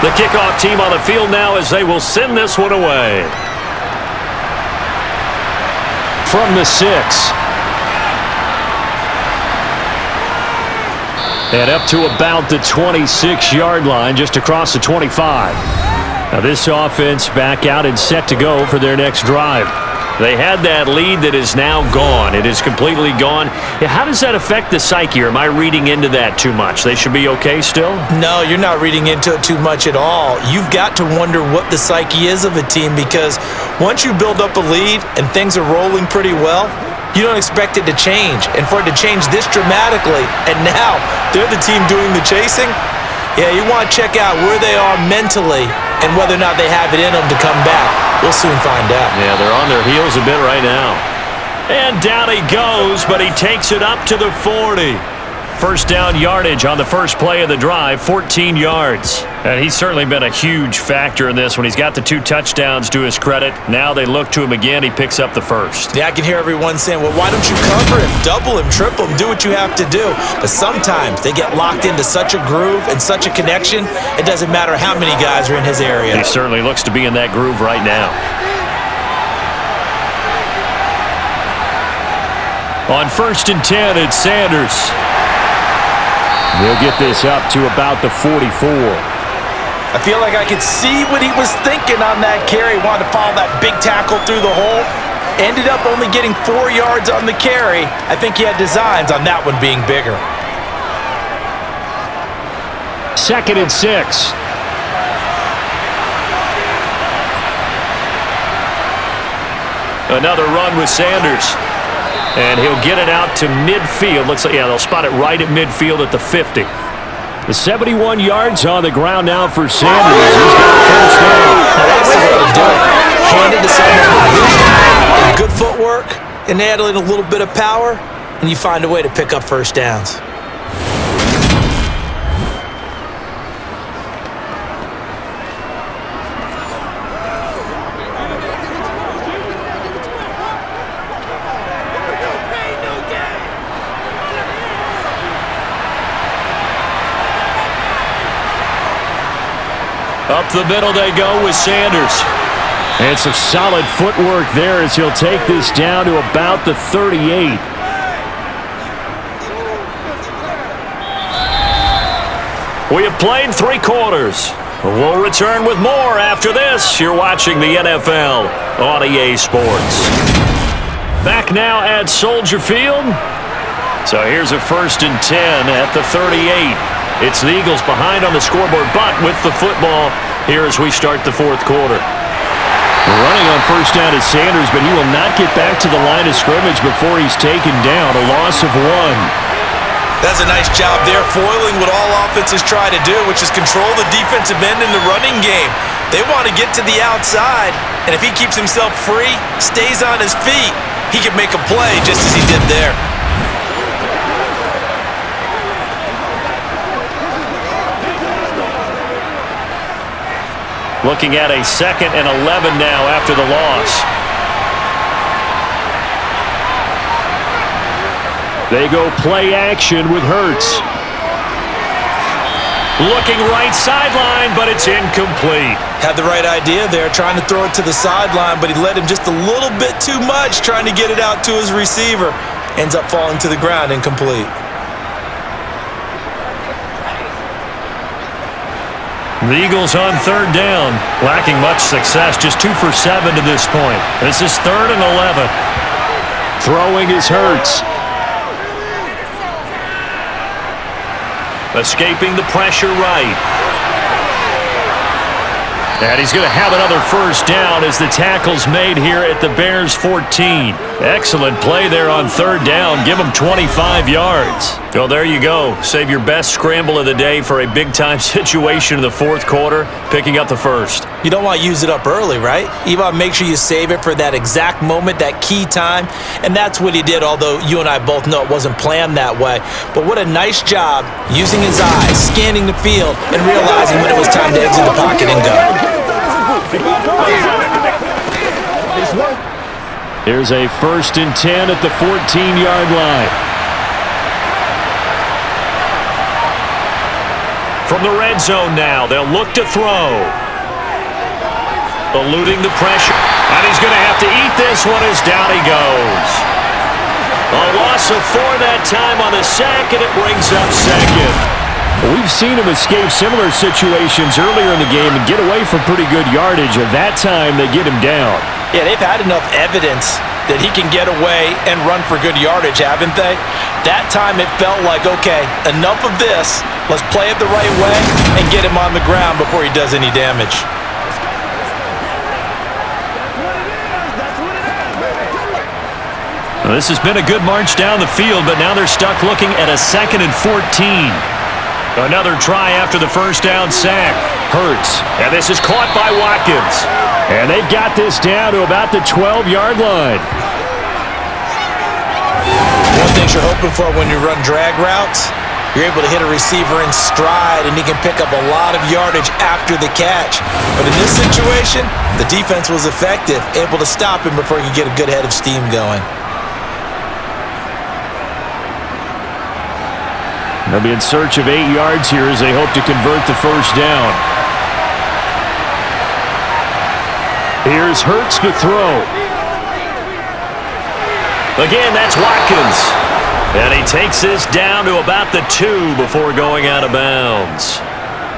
The kickoff team on the field now as they will send this one away. From the 6. And up to about the 26-yard line, just across the 25. Now this offense back out and set to go for their next drive. They had that lead that is now gone. It is completely gone. How does that affect the psyche? Or am I reading into that too much? They should be okay still? No, you're not reading into it too much at all. You've got to wonder what the psyche is of a team because once you build up a lead and things are rolling pretty well, you don't expect it to change. And for it to change this dramatically, and now they're the team doing the chasing, yeah, you want to check out where they are mentally and whether or not they have it in them to come back. We'll soon find out. Yeah, they're on their heels a bit right now. And down he goes, but he takes it up to the 40. First down yardage on the first play of the drive, 14 yards. And he's certainly been a huge factor in this when he's got the 2 touchdowns to his credit. Now they look to him again. He picks up the first. Yeah, I can hear everyone saying, well, why don't you cover him, double him, triple him, do what you have to do. But sometimes they get locked into such a groove and such a connection, it doesn't matter how many guys are in his area. He certainly looks to be in that groove right now. On 1st and 10, it's Sanders. They'll get this up to about the 44. I feel like I could see what he was thinking on that carry. Wanted to follow that big tackle through the hole. Ended up only getting 4 yards on the carry. I think he had designs on that one being bigger. 2nd and 6. Another run with Sanders. And he'll get it out to midfield. Looks like, yeah, they'll spot it right at midfield at the 50. The 71 yards on the ground now for Sanders. He's got a first down. That's the way to do it. Hand it to someone with good footwork and add in a little bit of power, and you find a way to pick up first downs. Up the middle they go with Sanders. And some solid footwork there as he'll take this down to about the 38. We have played 3 quarters. We'll return with more after this. You're watching the NFL on EA Sports. Back now at Soldier Field. So here's a 1st and 10 at the 38. It's the Eagles behind on the scoreboard, but with the football here as we start the 4th quarter. Running on first down is Sanders, but he will not get back to the line of scrimmage before he's taken down. A loss of 1. That's a nice job there, foiling what all offenses try to do, which is control the defensive end in the running game. They want to get to the outside, and if he keeps himself free, stays on his feet, he can make a play just as he did there. Looking at a 2nd and 11 now after the loss. They go play action with Hurts. Looking right sideline, but it's incomplete. Had the right idea there, trying to throw it to the sideline, but he let him just a little bit too much, trying to get it out to his receiver. Ends up falling to the ground, incomplete. The Eagles on 3rd down, lacking much success, just 2 for 7 to this point. This is 3rd and 11. Throwing is Hurts. Escaping the pressure right. And he's going to have another first down as the tackle's made here at the Bears' 14. Excellent play there on 3rd down. Give him 25 yards. Well, there you go. Save your best scramble of the day for a big-time situation in the 4th quarter, picking up the first. You don't want to use it up early, right? You want to make sure you save it for that exact moment, that key time, and that's what he did, although you and I both know it wasn't planned that way. But what a nice job using his eyes, scanning the field, and realizing when it was time to exit the pocket and go. Here's a 1st and 10 at the 14-yard line. From the red zone now, they'll look to throw. Eluding the pressure. And he's going to have to eat this one as down he goes. A loss of 4 that time on the sack, and it brings up 2nd. We've seen him escape similar situations earlier in the game and get away from pretty good yardage, and that time they get him down. Yeah, they've had enough evidence that he can get away and run for good yardage, haven't they? That time it felt like, okay, enough of this. Let's play it the right way and get him on the ground before he does any damage. Well, this has been a good march down the field, but now they're stuck looking at a 2nd and 14. Another try after the first down sack. Hurts, and this is caught by Watkins. And they've got this down to about the 12-yard line. One thing you're hoping for when you run drag routes, you're able to hit a receiver in stride, and he can pick up a lot of yardage after the catch. But in this situation, the defense was effective, able to stop him before he could get a good head of steam going. They'll be in search of 8 yards here as they hope to convert the first down. Here's Hurts to throw. Again, that's Watkins. And he takes this down to about the 2 before going out of bounds.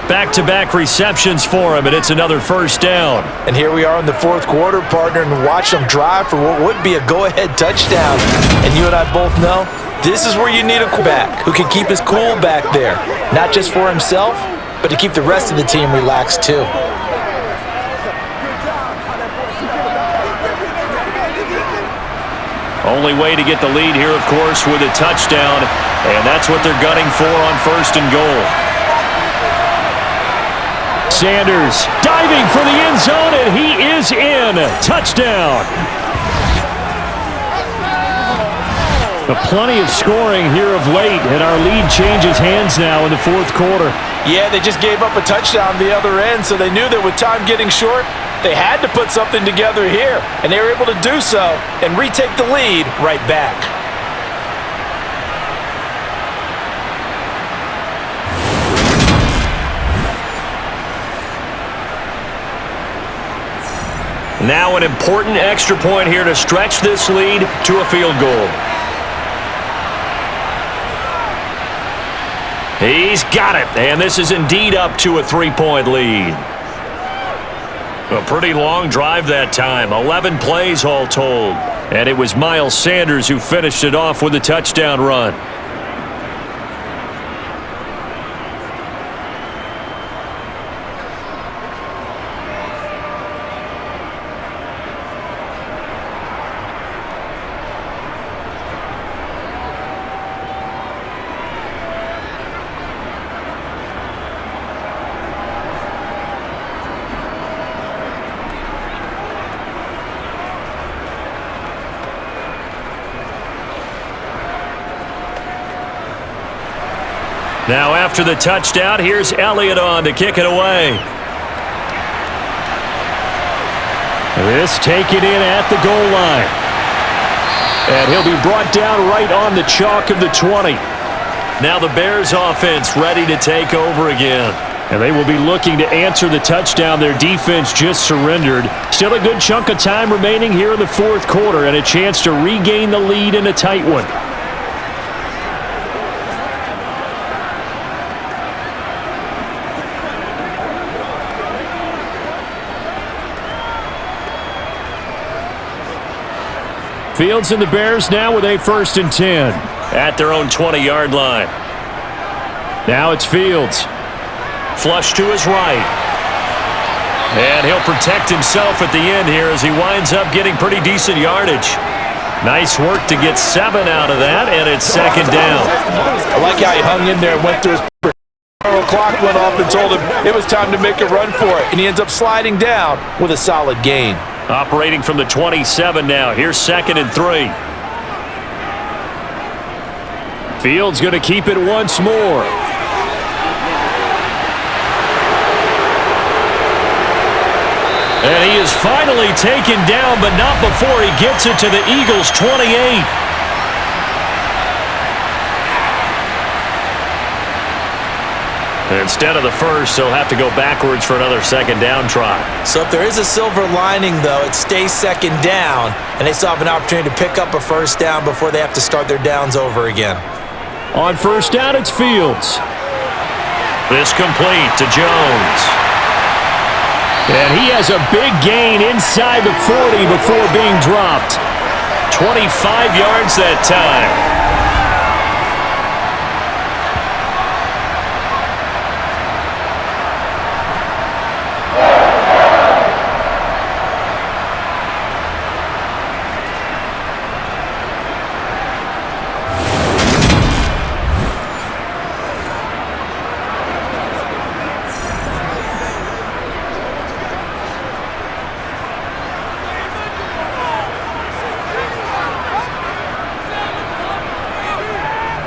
Back-to-back receptions for him, and it's another first down. And here we are in the fourth quarter, partner, and watch them drive for what would be a go-ahead touchdown. And you and I both know this is where you need a quarterback who can keep his cool back there, not just for himself, but to keep the rest of the team relaxed too. Only way to get the lead here, of course, with a touchdown, and that's what they're gunning for on first and goal. Sanders diving for the end zone, and he is in. Touchdown. Plenty of scoring here of late, and our lead changes hands now in the fourth quarter. Yeah, they just gave up a touchdown the other end, so they knew that with time getting short, they had to put something together here, and they were able to do so and retake the lead right back. Now an important extra point here to stretch this lead to a field goal. He's got it, and this is indeed up to a 3-point lead. A pretty long drive that time, 11 plays all told. And it was Miles Sanders who finished it off with a touchdown run. Now after the touchdown, here's Elliott on to kick it away. This taken in at the goal line. And he'll be brought down right on the chalk of the 20. Now the Bears offense ready to take over again. And they will be looking to answer the touchdown their defense just surrendered. Still a good chunk of time remaining here in the fourth quarter and a chance to regain the lead in a tight one. Fields and the Bears now with a 1st and 10 at their own 20-yard line. Now it's Fields. Flush to his right. And he'll protect himself at the end here as he winds up getting pretty decent yardage. Nice work to get 7 out of that, and it's 2nd down. I like how he hung in there and went through his clock went off and told him it was time to make a run for it, and he ends up sliding down with a solid gain. Operating from the 27 now. Here's 2nd and 3. Fields going to keep it once more. And he is finally taken down, but not before he gets it to the Eagles' 28. Instead of the first, they'll have to go backwards for another 2nd down try. So if there is a silver lining, though, it stays 2nd down, and they still have an opportunity to pick up a 1st down before they have to start their downs over again. On 1st down, it's Fields. This complete to Jones. And he has a big gain inside the 40 before being dropped. 25 yards that time.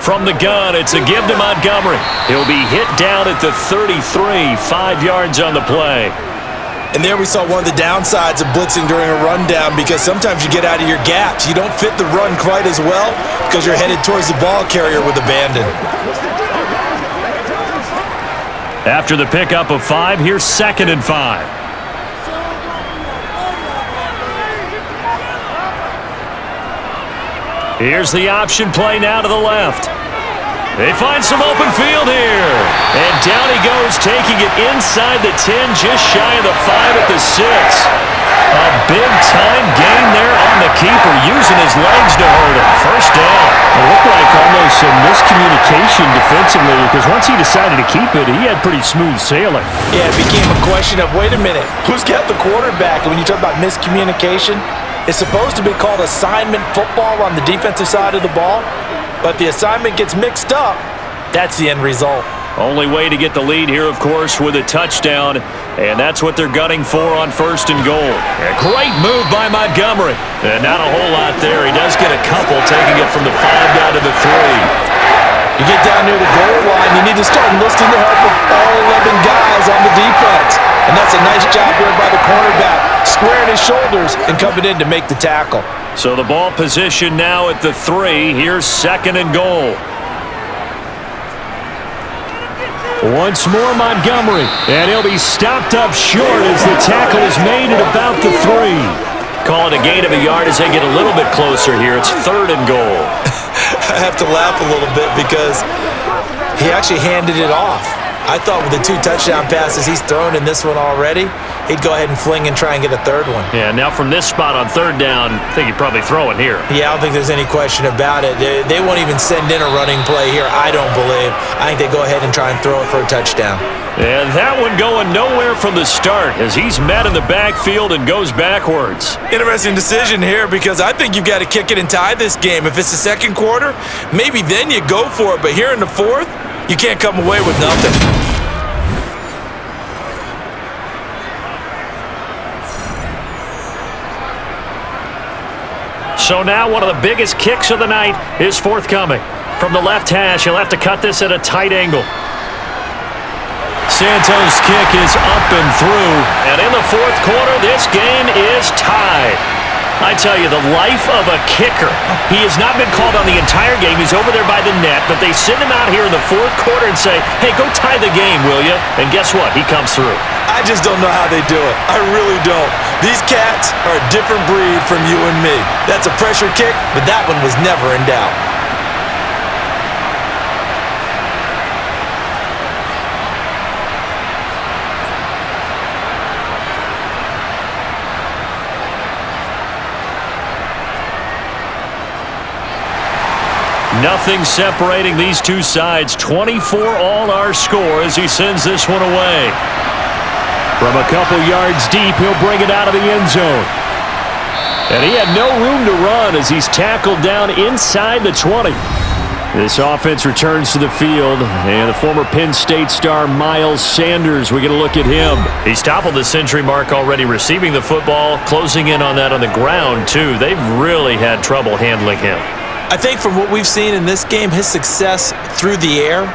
From the gun, it's a give to Montgomery. He'll be hit down at the 33, 5 yards on the play. And there we saw one of the downsides of blitzing during a rundown, because sometimes you get out of your gaps. You don't fit the run quite as well because you're headed towards the ball carrier with abandon. After the pickup of 5, here's 2nd and 5. Here's the option play now to the left. They find some open field here. And down he goes, taking it inside the 10, just shy of the 5 at the 6. A big-time gain there on the keeper, using his legs to hurt him. First down. It looked like almost some miscommunication defensively, because once he decided to keep it, he had pretty smooth sailing. Yeah, it became a question of, wait a minute, who's got the quarterback? And when you talk about miscommunication, it's supposed to be called assignment football on the defensive side of the ball, but the assignment gets mixed up. That's the end result. Only way to get the lead here, of course, with a touchdown, and that's what they're gunning for on 1st and goal. A great move by Montgomery. And not a whole lot there. He does get a couple, taking it from the 5 down to the 3. You get down near the goal line, you need to start enlisting the help of all 11 guys on the defense. And that's a nice job here by the cornerback, squaring his shoulders and coming in to make the tackle. So the ball position now at the 3. Here's 2nd and goal. Once more Montgomery, and he'll be stopped up short as the tackle is made at about the 3. Call it a gain of a yard as they get a little bit closer here. It's 3rd and goal. I have to laugh a little bit because he actually handed it off. I thought with the 2 touchdown passes he's thrown in this one already, he'd go ahead and fling and try and get a 3rd one. Yeah, now from this spot on 3rd down, I think he'd probably throw it here. Yeah, I don't think there's any question about it. They won't even send in a running play here, I don't believe. I think they go ahead and try and throw it for a touchdown. And that one going nowhere from the start as he's met in the backfield and goes backwards. Interesting decision here because I think you've got to kick it and tie this game. If it's the 2nd quarter, maybe then you go for it. But here in the 4th, you can't come away with nothing. So now one of the biggest kicks of the night is forthcoming. From the left hash, he'll have to cut this at a tight angle. Santos' kick is up and through. And in the 4th quarter, this game is tied. I tell you, the life of a kicker. He has not been called on the entire game. He's over there by the net, but they send him out here in the 4th quarter and say, hey, go tie the game, will you? And guess what? He comes through. I just don't know how they do it. I really don't. These cats are a different breed from you and me. That's a pressure kick, but that one was never in doubt. Nothing separating these two sides. 24 all our score as he sends this one away. From a couple yards deep, he'll bring it out of the end zone. And he had no room to run as he's tackled down inside the 20. This offense returns to the field, and the former Penn State star Miles Sanders, we get a look at him. He's toppled the century mark already receiving the football, closing in on that on the ground, too. They've really had trouble handling him. I think from what we've seen in this game, his success through the air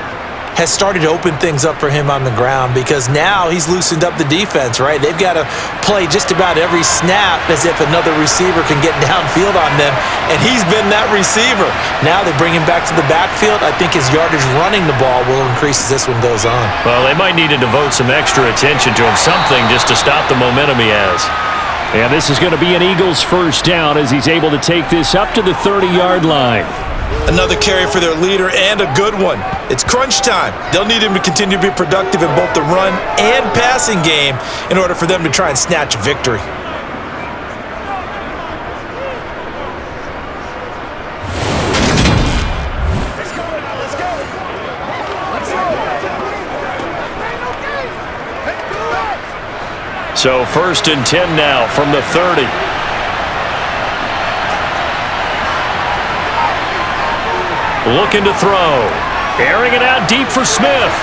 has started to open things up for him on the ground because now he's loosened up the defense, right? They've got to play just about every snap as if another receiver can get downfield on them, and he's been that receiver. Now they bring him back to the backfield. I think his yardage running the ball will increase as this one goes on. Well, they might need to devote some extra attention to him, something just to stop the momentum he has. And this is going to be an Eagles first down as he's able to take this up to the 30-yard line. Another carry for their leader and a good one. It's crunch time. They'll need him to continue to be productive in both the run and passing game in order for them to try and snatch a victory. So 1st and 10 now from the 30. Looking to throw. Airing it out deep for Smith.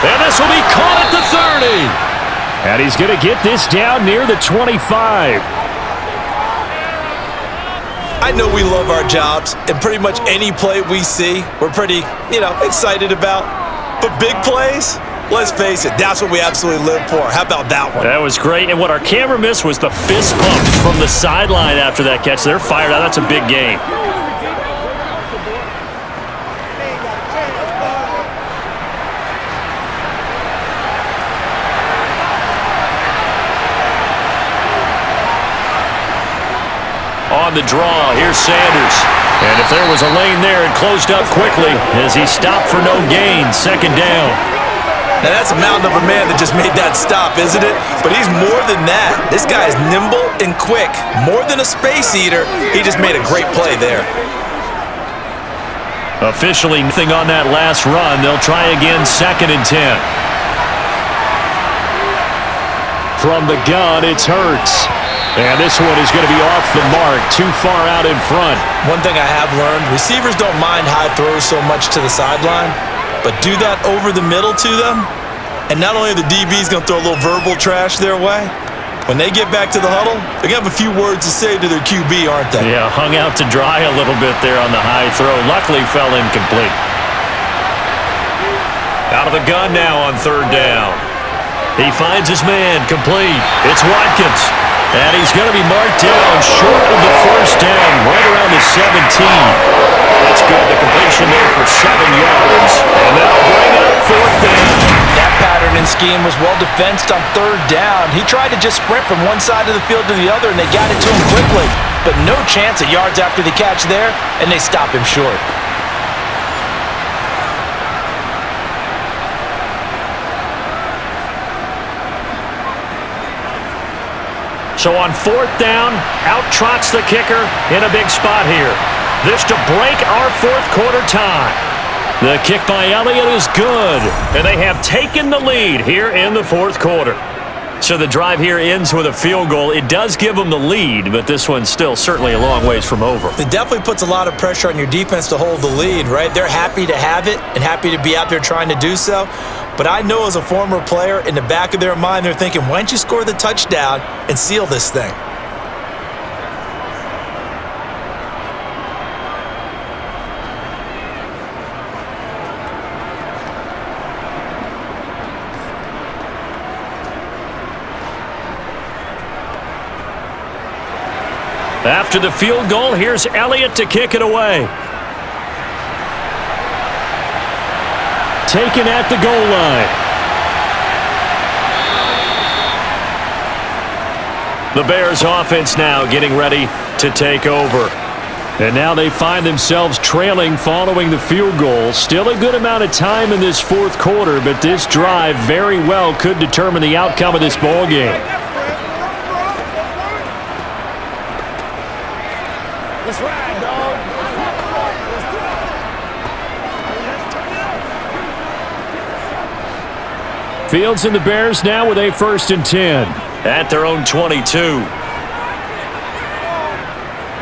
And this will be caught at the 30. And he's going to get this down near the 25. I know we love our jobs, and pretty much any play we see, we're pretty, excited about. But big plays, let's face it, that's what we absolutely live for. How about that one? That was great. And what our camera missed was the fist pump from the sideline after that catch. They're fired out. That's a big game. On on the draw. Here's Sanders. And if there was a lane there, it closed up quickly as he stopped for no gain. Second down. Now that's a mountain of a man that just made that stop, isn't it? But he's more than that. This guy is nimble and quick. More than a space eater, he just made a great play there. Officially nothing on that last run. They'll try again, 2nd and 10. From the gun, it's Hurts. And this one is going to be off the mark, too far out in front. One thing I have learned, receivers don't mind high throws so much to the sideline, but do that over the middle to them, and not only are the DBs going to throw a little verbal trash their way, when they get back to the huddle, they're going to have a few words to say to their QB, aren't they? Yeah, hung out to dry a little bit there on the high throw. Luckily fell incomplete. Out of the gun now on 3rd down. He finds his man, complete. It's Watkins. And he's going to be marked down short of the 1st down, right around the 17. That's good. The completion there for 7 yards. And that'll bring up 4th down. That pattern and scheme was well defensed on 3rd down. He tried to just sprint from one side of the field to the other, and they got it to him quickly. But no chance at yards after the catch there, and they stop him short. So on 4th down, out trots the kicker in a big spot here. This to break our 4th quarter tie. The kick by Elliott is good, and they have taken the lead here in the 4th quarter. So the drive here ends with a field goal. It does give them the lead, but this one's still certainly a long ways from over. It definitely puts a lot of pressure on your defense to hold the lead, right? They're happy to have it and happy to be out there trying to do so. But I know as a former player, in the back of their mind, they're thinking, why don't you score the touchdown and seal this thing? After the field goal, here's Elliott to kick it away. Taken at the goal line. The Bears offense now getting ready to take over. And now they find themselves trailing following the field goal. Still a good amount of time in this 4th quarter, but this drive very well could determine the outcome of this ball game. Let's ride, dog. Fields and the Bears now with a 1st and 10 at their own 22.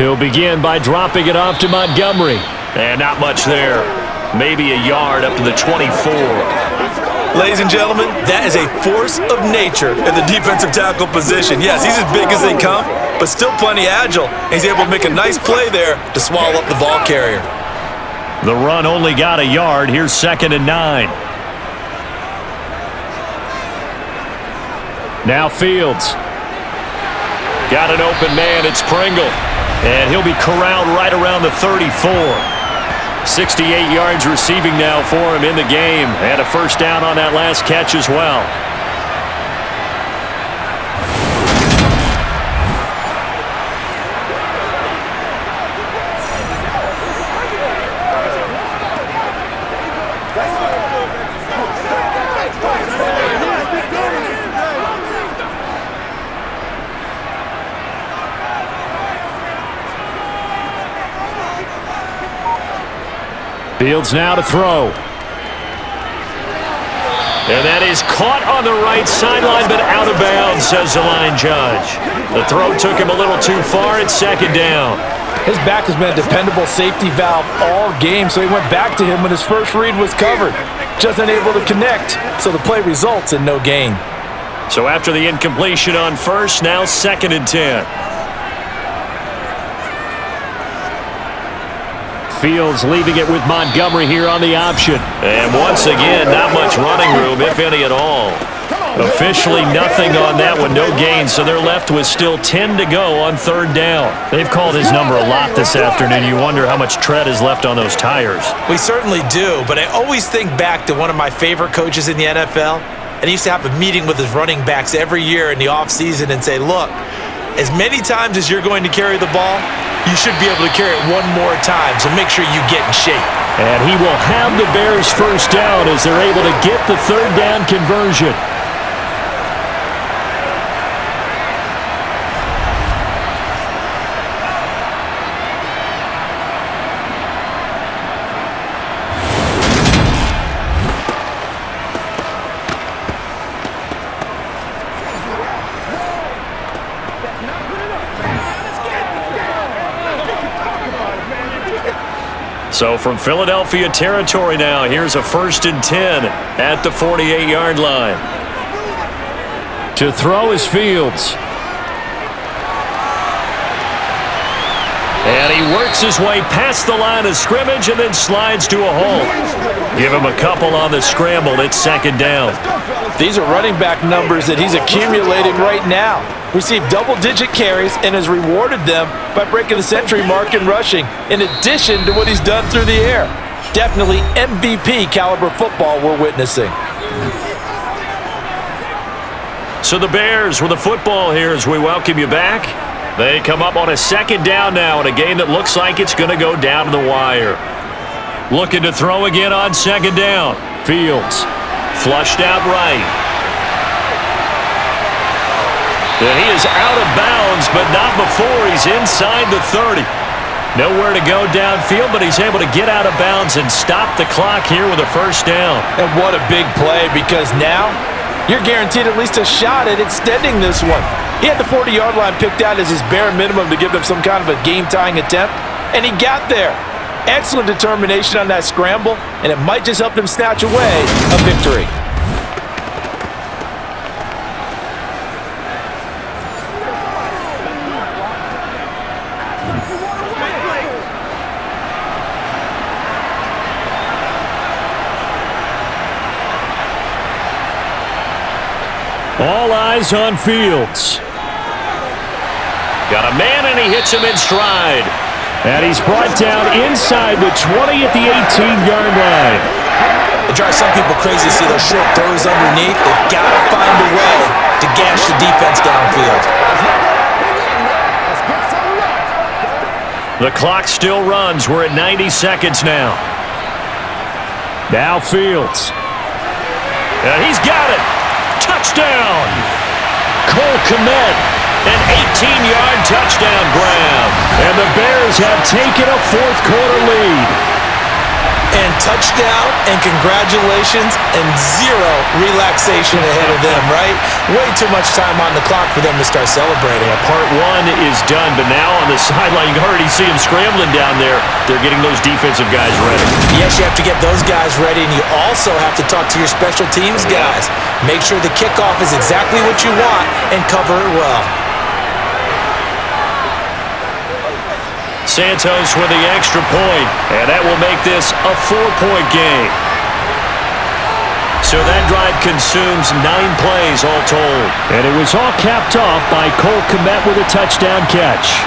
He'll begin by dropping it off to Montgomery. And not much there. Maybe a yard up to the 24. Ladies and gentlemen, that is a force of nature in the defensive tackle position. Yes, he's as big as they come, but still plenty agile. He's able to make a nice play there to swallow up the ball carrier. The run only got a yard. Here's 2nd and 9. Now Fields. Got an open man. It's Pringle. And he'll be corralled right around the 34. 68 yards receiving now for him in the game. And a 1st down on that last catch as well. Fields now to throw. And that is caught on the right sideline, but out of bounds, says the line judge. The throw took him a little too far. It's 2nd down. His back has been a dependable safety valve all game, so he went back to him when his first read was covered. Just unable to connect, so the play results in no gain. So after the incompletion on 1st, now 2nd and 10. Fields leaving it with Montgomery here on the option. And once again, not much running room, if any at all. Officially nothing on that one, no gain, so they're left with still 10 to go on 3rd down. They've called his number a lot this afternoon. You wonder how much tread is left on those tires. We certainly do, but I always think back to one of my favorite coaches in the NFL, and he used to have a meeting with his running backs every year in the offseason and say, look, as many times as you're going to carry the ball, you should be able to carry it one more time, so make sure you get in shape. And he will have the Bears first down as they're able to get the third down conversion. So from Philadelphia territory now, here's a 1st and 10 at the 48-yard line. To throw is Fields. And he works his way past the line of scrimmage and then slides to a hole. Give him a couple on the scramble. It's 2nd down. These are running back numbers that he's accumulating right now. Received double-digit carries and has rewarded them by breaking the century mark in rushing, in addition to what he's done through the air. Definitely MVP caliber football we're witnessing. So the Bears with the football here as we welcome you back. They come up on a 2nd down now in a game that looks like it's going to go down to the wire. Looking to throw again on 2nd down. Fields flushed out right. And he is out of bounds, but not before he's inside the 30. Nowhere to go downfield, but he's able to get out of bounds and stop the clock here with a 1st down. And what a big play, because now you're guaranteed at least a shot at extending this one. He had the 40-yard line picked out as his bare minimum to give them some kind of a game-tying attempt, and he got there. Excellent determination on that scramble, and it might just help him snatch away a victory. All eyes on Fields. Got a man, and he hits him in stride. And he's brought down inside the 20 at the 18-yard line. It drives some people crazy to see those short throws underneath. They've got to find a way to gash the defense downfield. The clock still runs. We're at 90 seconds now. Now Fields. And he's got it. Touchdown! Cole Kmet, an 18-yard touchdown grab. And the Bears have taken a 4th quarter lead. And touchdown, and congratulations, and zero relaxation ahead of them, right? Way too much time on the clock for them to start celebrating. Part 1 is done, but now on the sideline, you already see them scrambling down there. They're getting those defensive guys ready. Yes, you have to get those guys ready, and you also have to talk to your special teams guys. Make sure the kickoff is exactly what you want and cover it well. Santos with the extra point, and that will make this a 4-point game. So that drive consumes 9 plays all told. And it was all capped off by Cole Kmet with a touchdown catch.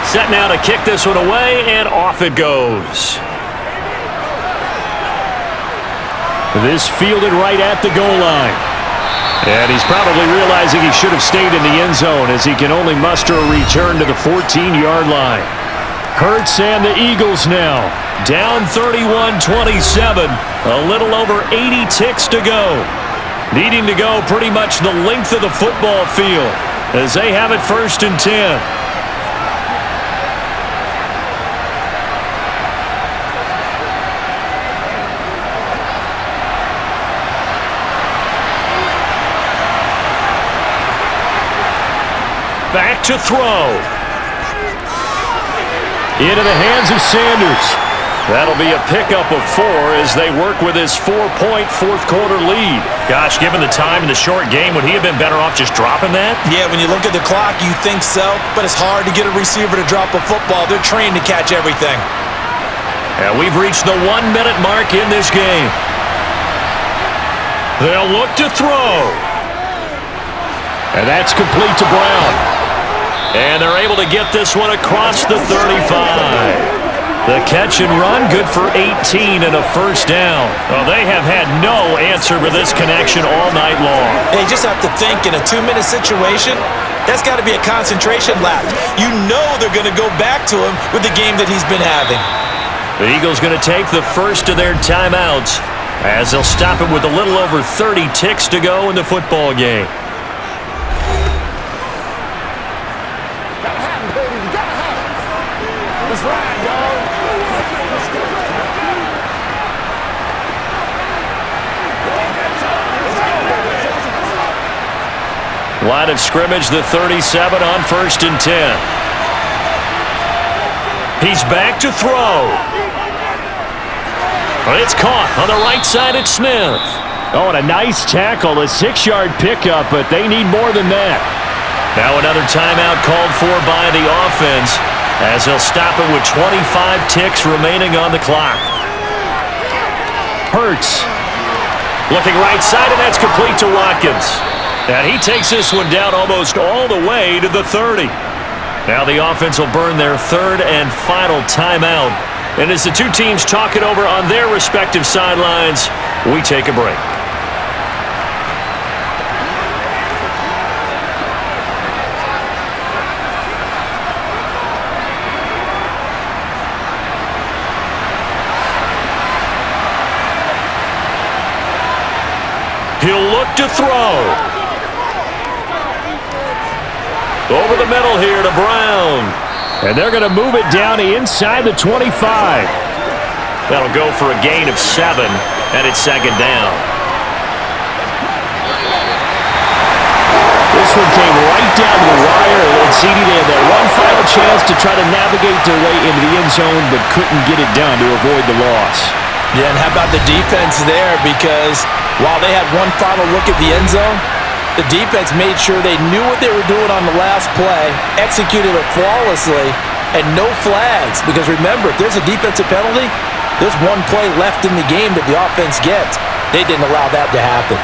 Set now to kick this one away, and off it goes. This fielded right at the goal line. And he's probably realizing he should have stayed in the end zone as he can only muster a return to the 14-yard line. Hurts and the Eagles now. Down 31-27. A little over 80 ticks to go. Needing to go pretty much the length of the football field as they have it 1st and 10. Back to throw. Into the hands of Sanders. That'll be a pickup of 4 as they work with his 4-point 4th quarter lead. Gosh, given the time in the short game, would he have been better off just dropping that? Yeah, when you look at the clock, you think so, but it's hard to get a receiver to drop a football. They're trained to catch everything. And we've reached the 1-minute mark in this game. They'll look to throw. And that's complete to Brown. And they're able to get this one across the 35. The catch and run, good for 18 and a first down. Well, they have had no answer for this connection all night long. They just have to think in a 2-minute situation, that's got to be a concentration lap. You know they're going to go back to him with the game that he's been having. The Eagles going to take the first of their timeouts as they'll stop it with a little over 30 ticks to go in the football game. Gotta have it, baby. You gotta have it. Let's ride, dog. Line of scrimmage, the 37 on 1st and 10. He's back to throw. It's caught on the right side at Smith. Oh, and a nice tackle, a 6-yard pickup, but they need more than that. Now another timeout called for by the offense as they'll stop it with 25 ticks remaining on the clock. Hurts looking right side, and that's complete to Watkins. And he takes this one down almost all the way to the 30. Now the offense will burn their third and final timeout. And as the two teams talk it over on their respective sidelines, we take a break. He'll look to throw. Over the middle here to Brown. And they're going to move it down inside the 25. That'll go for a gain of 7, and it's second down. This one came right down to the wire, and CD, they had that one final chance to try to navigate their way into the end zone, but couldn't get it done to avoid the loss. Yeah, and how about the defense there? Because while they had one final look at the end zone, the defense made sure they knew what they were doing on the last play, executed it flawlessly, and no flags. Because remember, if there's a defensive penalty, there's one play left in the game that the offense gets. They didn't allow that to happen.